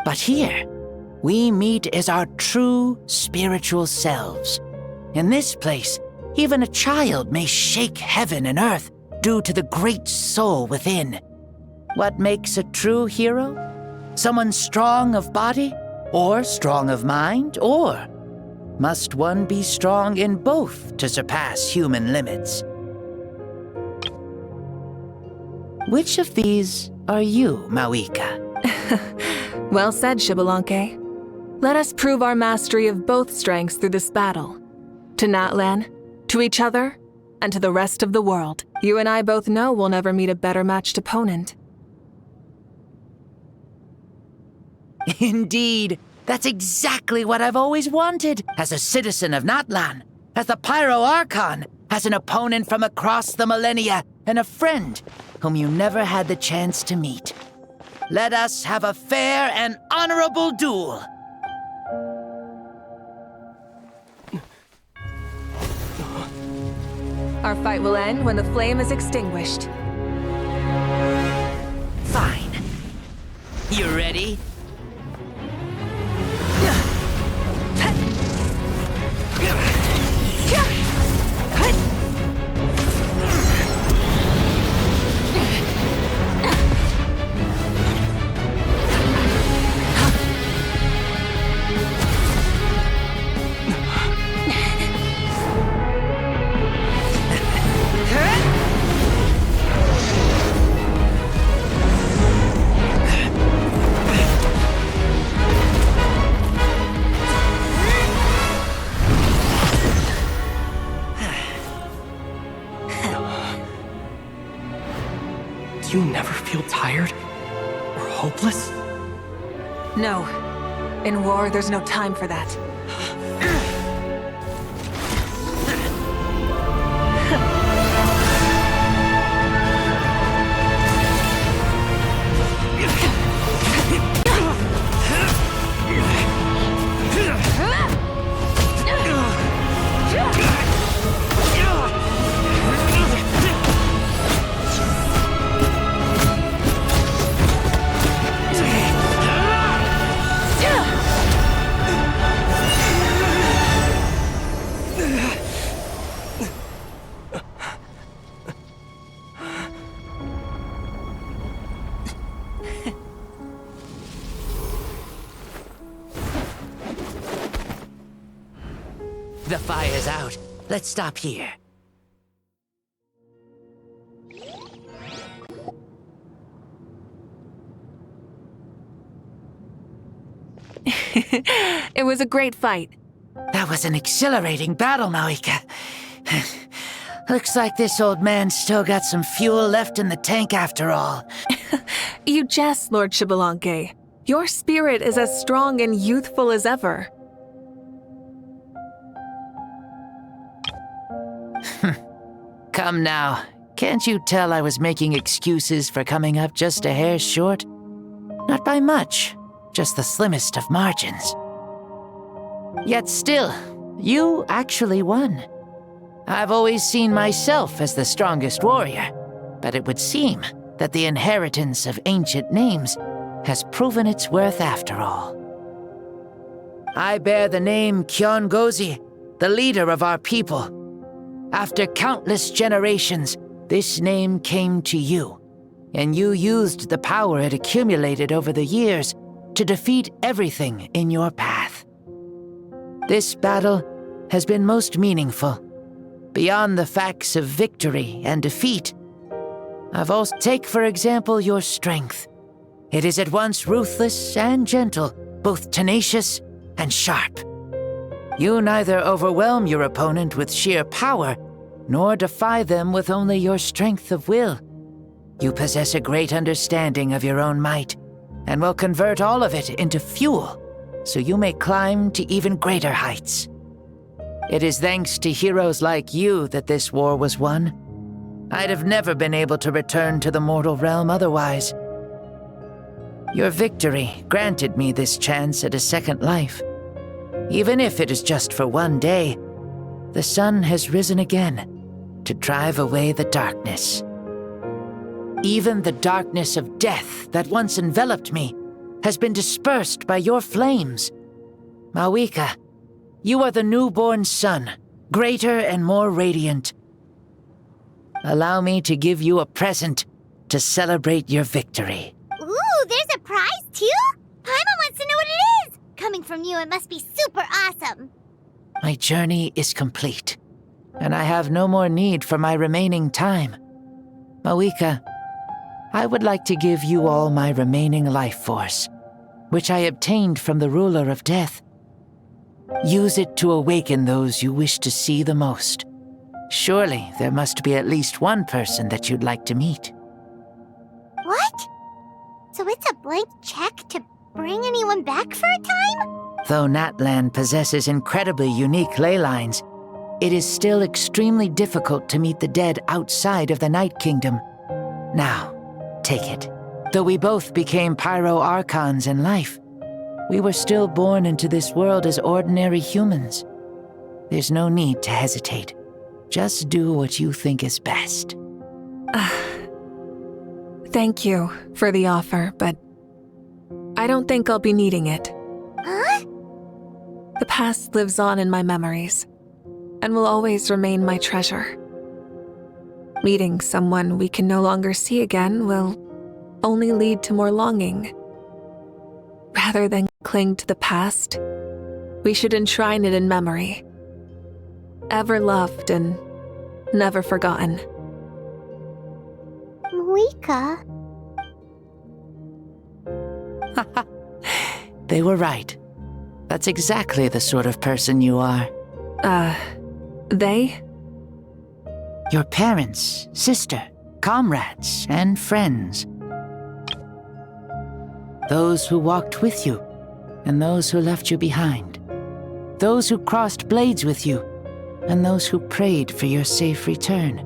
But here, we meet as our true spiritual selves. In this place, even a child may shake heaven and earth due to the great soul within. What makes a true hero? Someone strong of body, or strong of mind, or must one be strong in both to surpass human limits? Which of these are you, Mavuika? Well said, Xbalanque. Let us prove our mastery of both strengths through this battle. To Natlan, to each other, and to the rest of the world. You and I both know we'll never meet a better matched opponent. Indeed, that's exactly what I've always wanted. As a citizen of Natlan, as the Pyro Archon, as an opponent from across the millennia, and a friend whom you never had the chance to meet. Let us have a fair and honorable duel. Our fight will end when the flame is extinguished. Fine. You ready? Do you never feel tired? Or hopeless? No. In war, there's no time for that. The fire's out. Let's stop here. It was a great fight. That was an exhilarating battle, Mavuika. Looks like this old man's still got some fuel left in the tank after all. You jest, Lord Xbalanque. Your spirit is as strong and youthful as ever. Come now. Can't you tell I was making excuses for coming up just a hair short? Not by much, just the slimmest of margins. Yet still, you actually won. I've always seen myself as the strongest warrior, but it would seem that the inheritance of ancient names has proven its worth after all. I bear the name Kiongozi, the leader of our people. After countless generations, this name came to you, and you used the power it accumulated over the years to defeat everything in your path. This battle has been most meaningful. Beyond the facts of victory and defeat, I've also take, for example, your strength. It is at once ruthless and gentle, both tenacious and sharp. You neither overwhelm your opponent with sheer power, nor defy them with only your strength of will. You possess a great understanding of your own might, and will convert all of it into fuel, so you may climb to even greater heights. It is thanks to heroes like you that this war was won. I'd have never been able to return to the mortal realm otherwise. Your victory granted me this chance at a second life. Even if it is just for one day, the sun has risen again to drive away the darkness. Even the darkness of death that once enveloped me has been dispersed by your flames. Mavuika, you are the newborn sun, greater and more radiant. Allow me to give you a present to celebrate your victory. Ooh, there's a prize too? Paimon wants to know what it is! Coming from you, it must be super awesome. My journey is complete, and I have no more need for my remaining time. Mavuika, I would like to give you all my remaining life force, which I obtained from the ruler of death. Use it to awaken those you wish to see the most. Surely there must be at least one person that you'd like to meet. What? So it's a blank check to bring anyone back for a time? Though Natlan possesses incredibly unique ley lines, it is still extremely difficult to meet the dead outside of the Night Kingdom. Now, take it. Though we both became Pyro-Archons in life, we were still born into this world as ordinary humans. There's no need to hesitate. Just do what you think is best. Thank you for the offer, but I don't think I'll be needing it. Huh? The past lives on in my memories, and will always remain my treasure. Meeting someone we can no longer see again will only lead to more longing. Rather than cling to the past, we should enshrine it in memory. Ever loved and never forgotten. Mavuika. They were right. That's exactly the sort of person you are. They? Your parents, sister, comrades and friends. Those who walked with you, and those who left you behind. Those who crossed blades with you, and those who prayed for your safe return.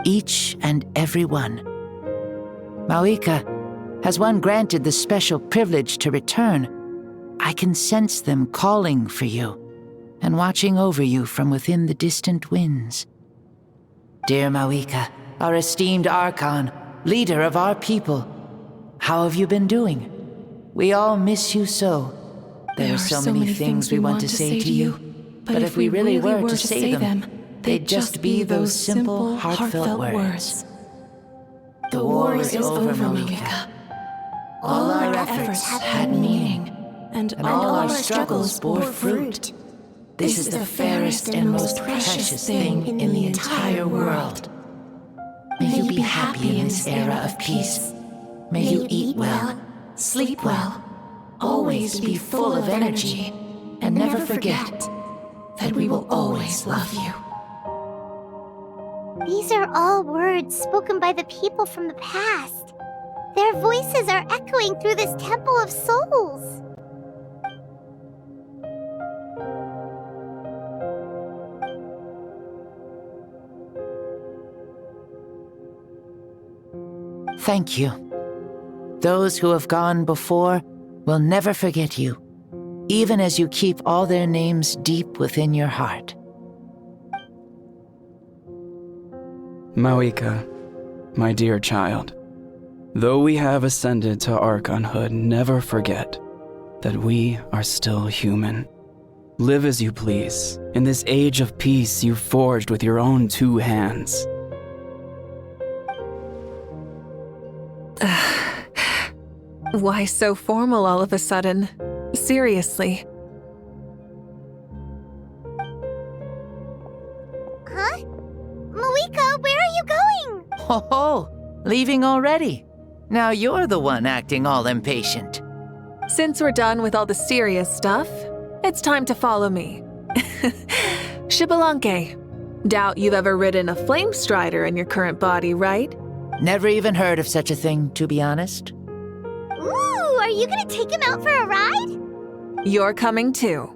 Each and every one. Mavuika, has one granted the special privilege to return, I can sense them calling for you and watching over you from within the distant winds. Dear Mavuika, our esteemed Archon, leader of our people, how have you been doing? We all miss you so. There are so many things we want to say to you, but if we really were to say them, they'd just be those simple, heartfelt words. The war is over, Mavuika. All our efforts had meaning, and all our struggles bore fruit. This is the fairest and most precious thing in the entire world. May you be happy in this era of peace. May you eat well, sleep well, always be full of energy, and never forget that we will always love you. These are all words spoken by the people from the past. Their voices are echoing through this Temple of Souls. Thank you. Those who have gone before will never forget you, even as you keep all their names deep within your heart. Mavuika, my dear child, though we have ascended to Archonhood, never forget that we are still human. Live as you please, in this age of peace you forged with your own 2 hands. Why so formal all of a sudden? Seriously. Huh? Mavuika, where are you going? Oh, leaving already? Now you're the one acting all impatient. Since we're done with all the serious stuff, it's time to follow me. Xbalanque, doubt you've ever ridden a flame strider in your current body, right? Never even heard of such a thing, to be honest. Ooh, are you gonna take him out for a ride? You're coming too.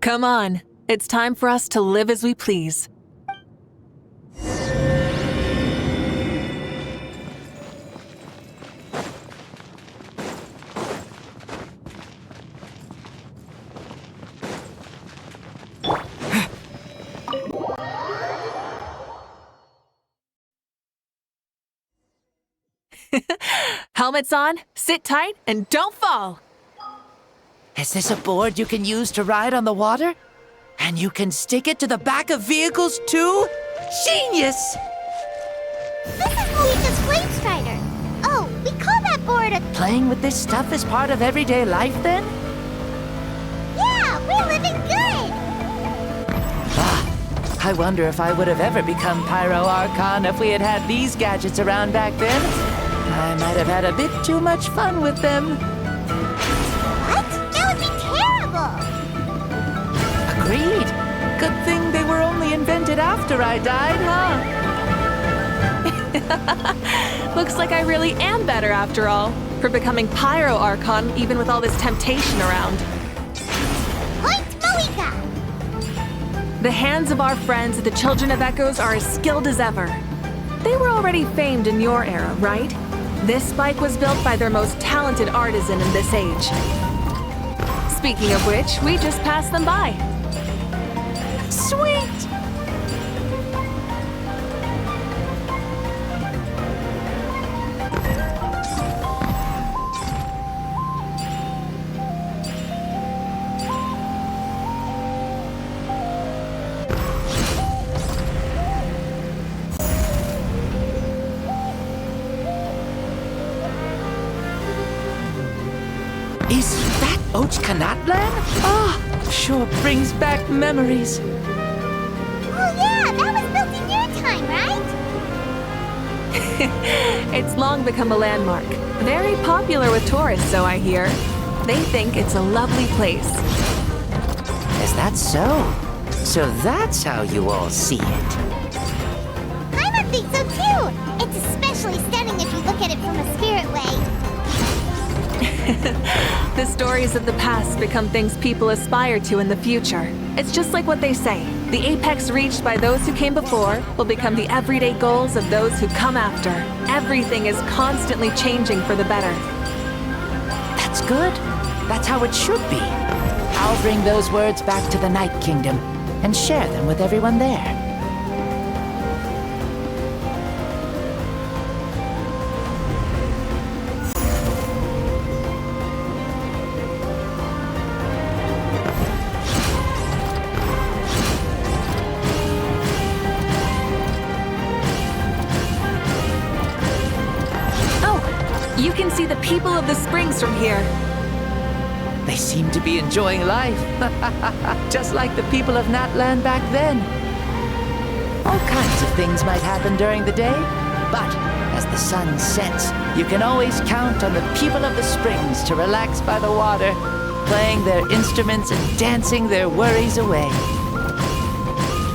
Come on, it's time for us to live as we please. Helmets on, sit tight, and don't fall! Is this a board you can use to ride on the water? And you can stick it to the back of vehicles too? Genius! This is Mavuika's Flame Strider. Oh, we call that board a... Playing with this stuff is part of everyday life then? Yeah, we're living good! I wonder if I would have ever become Pyro Archon if we had had these gadgets around back then. I might have had a bit too much fun with them. What? That would be terrible! Agreed. Good thing they were only invented after I died, huh? Looks like I really am better after all, for becoming Pyro Archon even with all this temptation around. Point Mavuika! The hands of our friends, the Children of Echoes, are as skilled as ever. They were already famed in your era, right? This bike was built by their most talented artisan in this age. Speaking of which, we just passed them by. Sweet! Is that Ochkanatlan? Ah, sure brings back memories. Oh yeah, that was built in your time, right? It's long become a landmark. Very popular with tourists, so I hear. They think it's a lovely place. Is that so? So that's how you all see it. Paimon thinks so too! It's especially stunning if you look at it from a spirit way. The stories of the past become things people aspire to in the future. It's just like what they say. The apex reached by those who came before will become the everyday goals of those who come after. Everything is constantly changing for the better. That's good. That's how it should be. I'll bring those words back to the Night Kingdom and share them with everyone there. You can see the people of the springs from here. They seem to be enjoying life. Just like the people of Natland back then. All kinds of things might happen during the day, but as the sun sets, you can always count on the people of the springs to relax by the water, playing their instruments and dancing their worries away.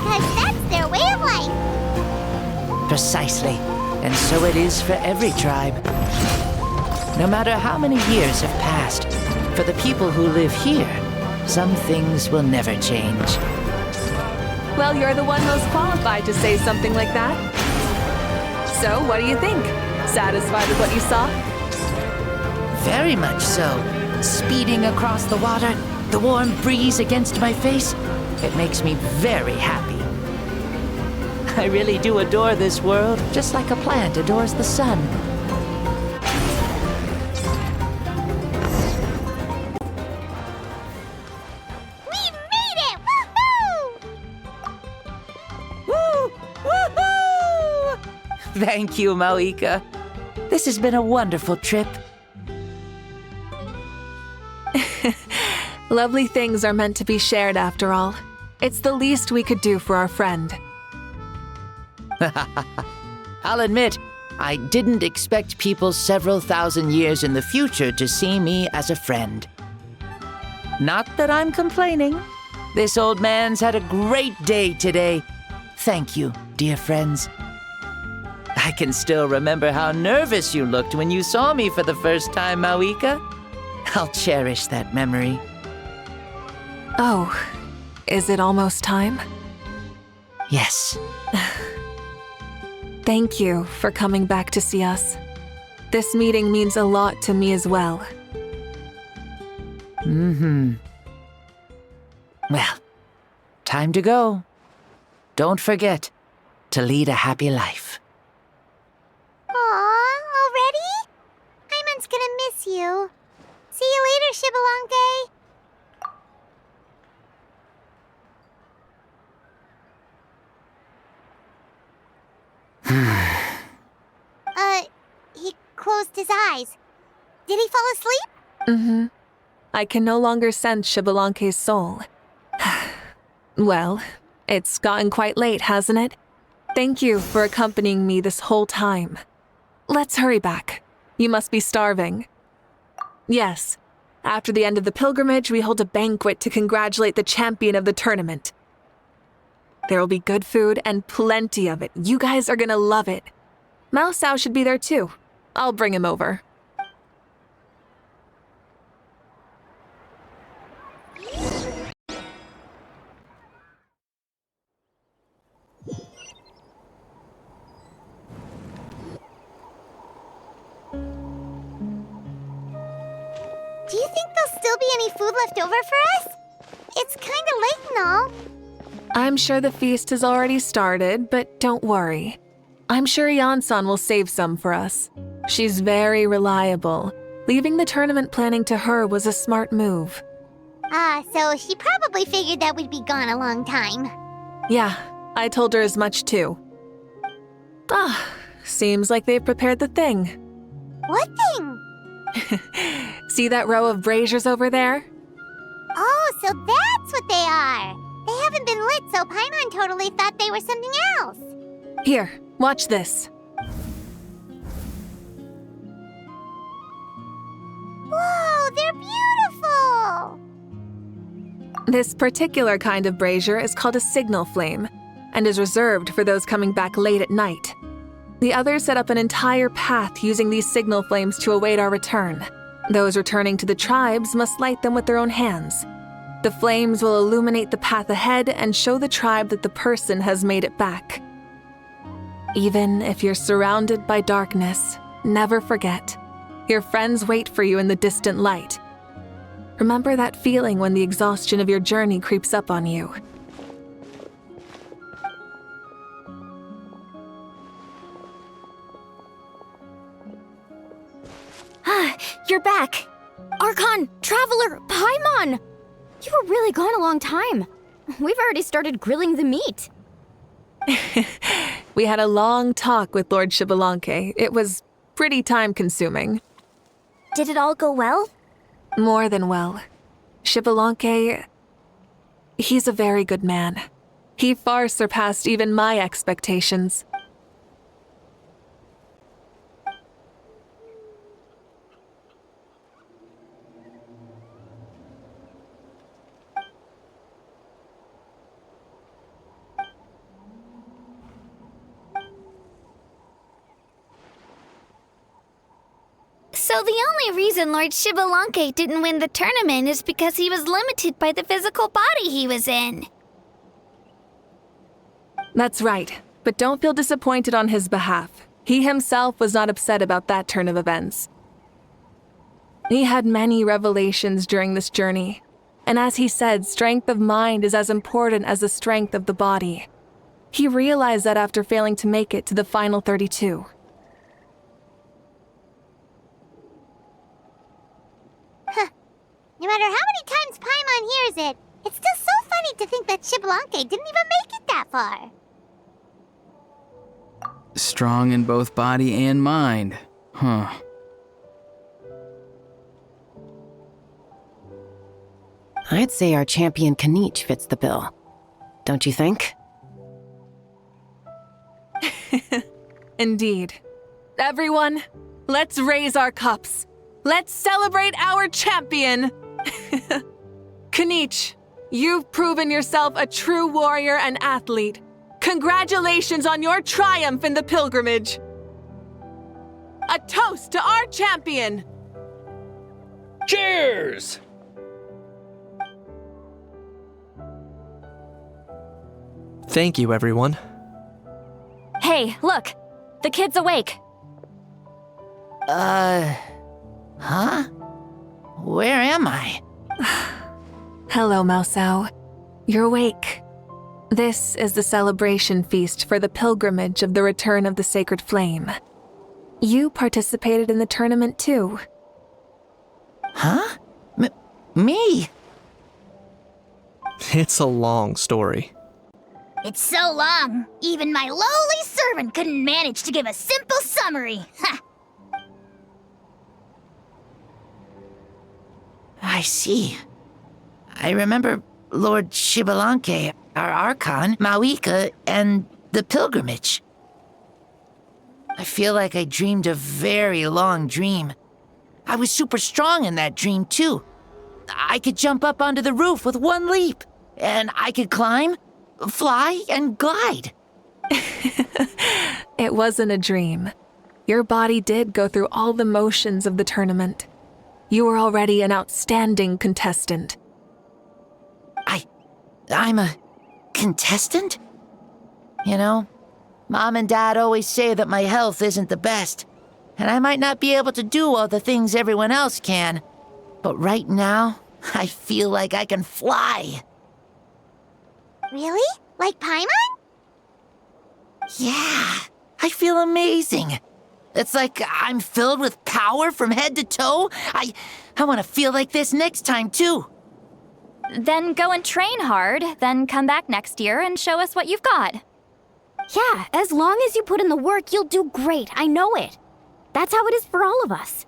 Because that's their way of life. Precisely. And so it is for every tribe. No matter how many years have passed, for the people who live here, some things will never change. Well, you're the one most qualified to say something like that. So, what do you think? Satisfied with what you saw? Very much so. Speeding across the water, the warm breeze against my face, it makes me very happy. I really do adore this world, just like a plant adores the sun. Thank you, Mavuika. This has been a wonderful trip. Lovely things are meant to be shared after all. It's the least we could do for our friend. I'll admit, I didn't expect people several thousand years in the future to see me as a friend. Not that I'm complaining. This old man's had a great day today. Thank you, dear friends. I can still remember how nervous you looked when you saw me for the first time, Mavuika. I'll cherish that memory. Oh, is it almost time? Yes. Thank you for coming back to see us. This meeting means a lot to me as well. Well, time to go. Don't forget to lead a happy life. Aw, already? Paimon's gonna miss you. See you later, Shibalonke. He closed his eyes. Did he fall asleep? I can no longer sense Shibalonke's soul. Well, it's gotten quite late, hasn't it? Thank you for accompanying me this whole time. Let's hurry back. You must be starving. Yes. After the end of the pilgrimage, we hold a banquet to congratulate the champion of the tournament. There will be good food and plenty of it. You guys are gonna love it. Mausau should be there too. I'll bring him over. Do you think there'll still be any food left over for us? It's kinda late and all. I'm sure the feast has already started, but don't worry. I'm sure Yansan will save some for us. She's very reliable. Leaving the tournament planning to her was a smart move. So she probably figured that we'd be gone a long time. Yeah, I told her as much too. Seems like they've prepared the thing. What thing? See that row of braziers over there? Oh, so that's what they are. They haven't been lit, so Paimon totally thought they were something else. Here, watch this. Whoa, they're beautiful! This particular kind of brazier is called a signal flame and is reserved for those coming back late at night. The others set up an entire path using these signal flames to await our return. Those returning to the tribes must light them with their own hands. The flames will illuminate the path ahead and show the tribe that the person has made it back. Even if you're surrounded by darkness, never forget, your friends wait for you in the distant light. Remember that feeling when the exhaustion of your journey creeps up on you. You're back! Archon, Traveler, Paimon! You were really gone a long time. We've already started grilling the meat. We had a long talk with Lord Xbalanque. It was pretty time-consuming. Did it all go well? More than well. Xbalanque, he's a very good man. He far surpassed even my expectations. So the only reason Lord Xbalanque didn't win the tournament is because he was limited by the physical body he was in. That's right, but don't feel disappointed on his behalf. He himself was not upset about that turn of events. He had many revelations during this journey, and as he said, strength of mind is as important as the strength of the body. He realized that after failing to make it to the final 32. No matter how many times Paimon hears it, it's still so funny to think that Xbalanque didn't even make it that far. Strong in both body and mind. Huh. I'd say our champion Kanich fits the bill. Don't you think? Indeed. Everyone, let's raise our cups. Let's celebrate our champion! Kanich, you've proven yourself a true warrior and athlete. Congratulations on your triumph in the pilgrimage. A toast to our champion! Cheers! Thank you, everyone. Hey, look! The kid's awake. Huh? Where am I? Hello, Mausau. You're awake. This is the celebration feast for the pilgrimage of the return of the sacred flame. You participated in the tournament too. Huh? Me? It's a long story. It's so long, even my lowly servant couldn't manage to give a simple summary. Ha! I see. I remember Lord Xbalanque, our Archon, Mavuika, and the pilgrimage. I feel like I dreamed a very long dream. I was super strong in that dream, too. I could jump up onto the roof with one leap, and I could climb, fly, and glide. It wasn't a dream. Your body did go through all the motions of the tournament. You were already an outstanding contestant. I'm a contestant? You know, Mom and Dad always say that my health isn't the best, and I might not be able to do all the things everyone else can. But right now, I feel like I can fly. Really? Like Paimon? Yeah, I feel amazing. It's like I'm filled with power from head to toe. I want to feel like this next time, too. Then go and train hard, then come back next year and show us what you've got. Yeah, as long as you put in the work, you'll do great. I know it. That's how it is for all of us.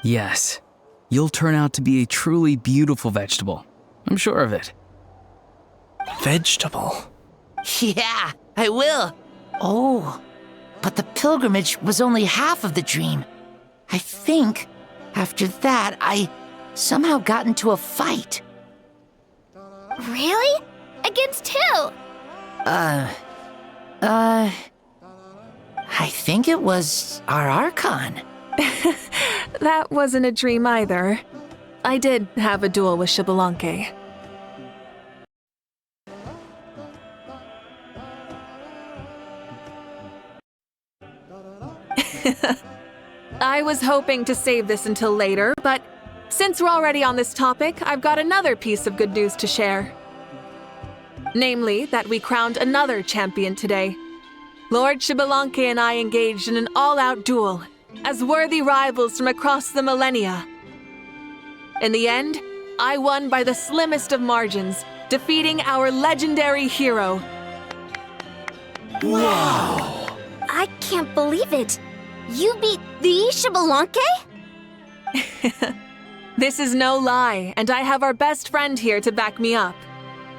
Yes. You'll turn out to be a truly beautiful vegetable. I'm sure of it. Vegetable? Yeah, I will. Oh, but the pilgrimage was only half of the dream. I think after that, I somehow got into a fight. Really? Against who? I think it was our Archon. That wasn't a dream either. I did have a duel with Xbalanque. I was hoping to save this until later, but since we're already on this topic, I've got another piece of good news to share. Namely, that we crowned another champion today. Lord Xbalanque and I engaged in an all-out duel, as worthy rivals from across the millennia. In the end, I won by the slimmest of margins, defeating our legendary hero. Wow! I can't believe it. You beat the Xbalanque? This is no lie, and I have our best friend here to back me up.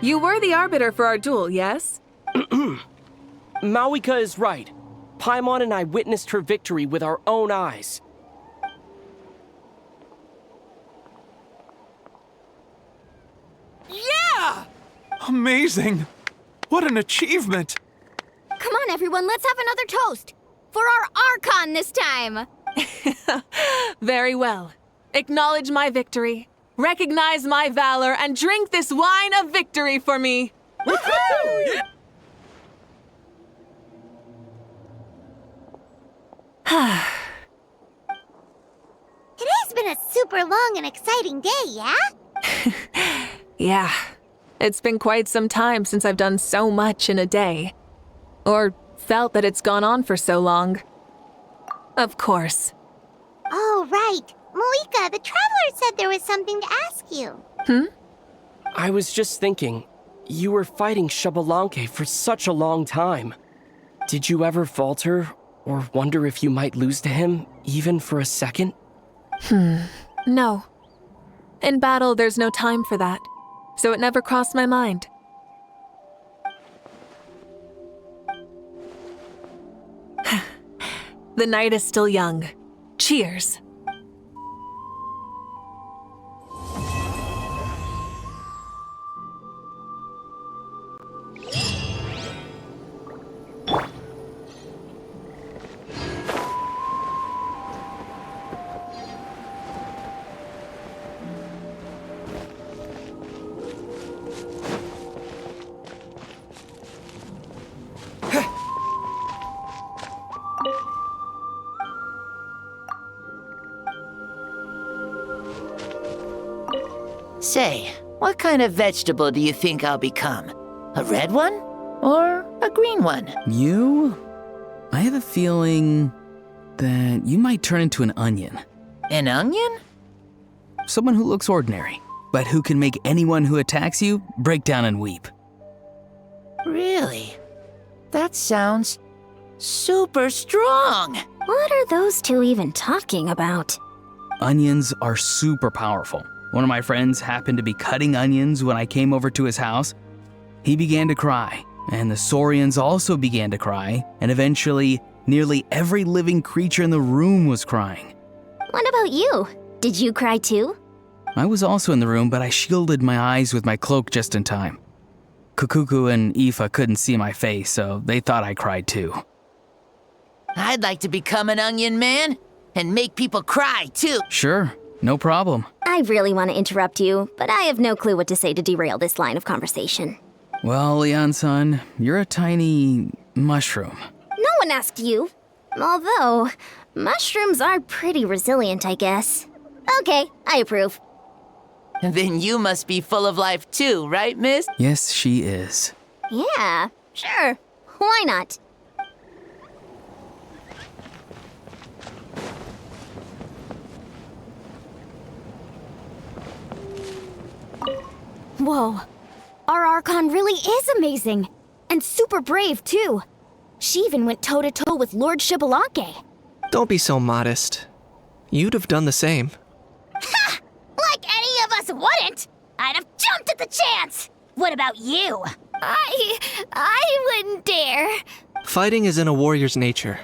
You were the arbiter for our duel, yes? Mavuika is right. Paimon and I witnessed her victory with our own eyes. Yeah! Amazing! What an achievement! Come on, everyone, let's have another toast. For our Archon this time. Very well. Acknowledge my victory, recognize my valor, and drink this wine of victory for me. It has been a super long and exciting day, yeah? Yeah, it's been quite some time since I've done so much in a day. Or felt that it's gone on for so long. Of course. Oh, right. Mavuika, the Traveler said there was something to ask you. I was just thinking, you were fighting Xbalanque for such a long time. Did you ever falter or wonder if you might lose to him, even for a second? No. In battle, there's no time for that, so it never crossed my mind. The night is still young. Cheers. Say, what kind of vegetable do you think I'll become? A red one? Or a green one? You? I have a feeling that you might turn into an onion. An onion? Someone who looks ordinary, but who can make anyone who attacks you break down and weep. Really? That sounds super strong. What are those two even talking about? Onions are super powerful. One of my friends happened to be cutting onions when I came over to his house. He began to cry, and the Saurians also began to cry, and eventually, nearly every living creature in the room was crying. What about you? Did you cry too? I was also in the room, but I shielded my eyes with my cloak just in time. Kukuku and Aoife couldn't see my face, so they thought I cried too. I'd like to become an onion man and make people cry too. Sure, no problem. I really want to interrupt you, but I have no clue what to say to derail this line of conversation. Well, Leon-san, you're a tiny mushroom. No one asked you. Although, mushrooms are pretty resilient, I guess. Okay, I approve. Then you must be full of life too, right, miss? Yes, she is. Yeah, sure. Why not? Whoa. Our Archon really is amazing. And super brave, too. She even went toe-to-toe with Lord Xbalanque. Don't be so modest. You'd have done the same. Ha! Like any of us wouldn't! I'd have jumped at the chance! What about you? I wouldn't dare. Fighting is in a warrior's nature.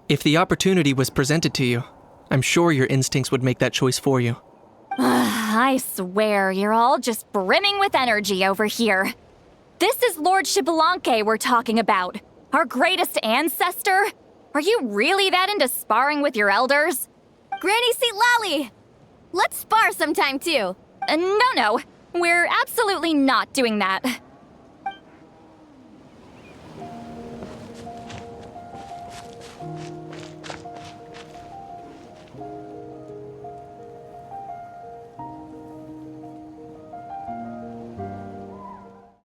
If the opportunity was presented to you, I'm sure your instincts would make that choice for you. I swear, you're all just brimming with energy over here. This is Lord Xbalanque we're talking about. Our greatest ancestor? Are you really that into sparring with your elders? Granny Seat Lolly! Let's spar sometime too. No. We're absolutely not doing that.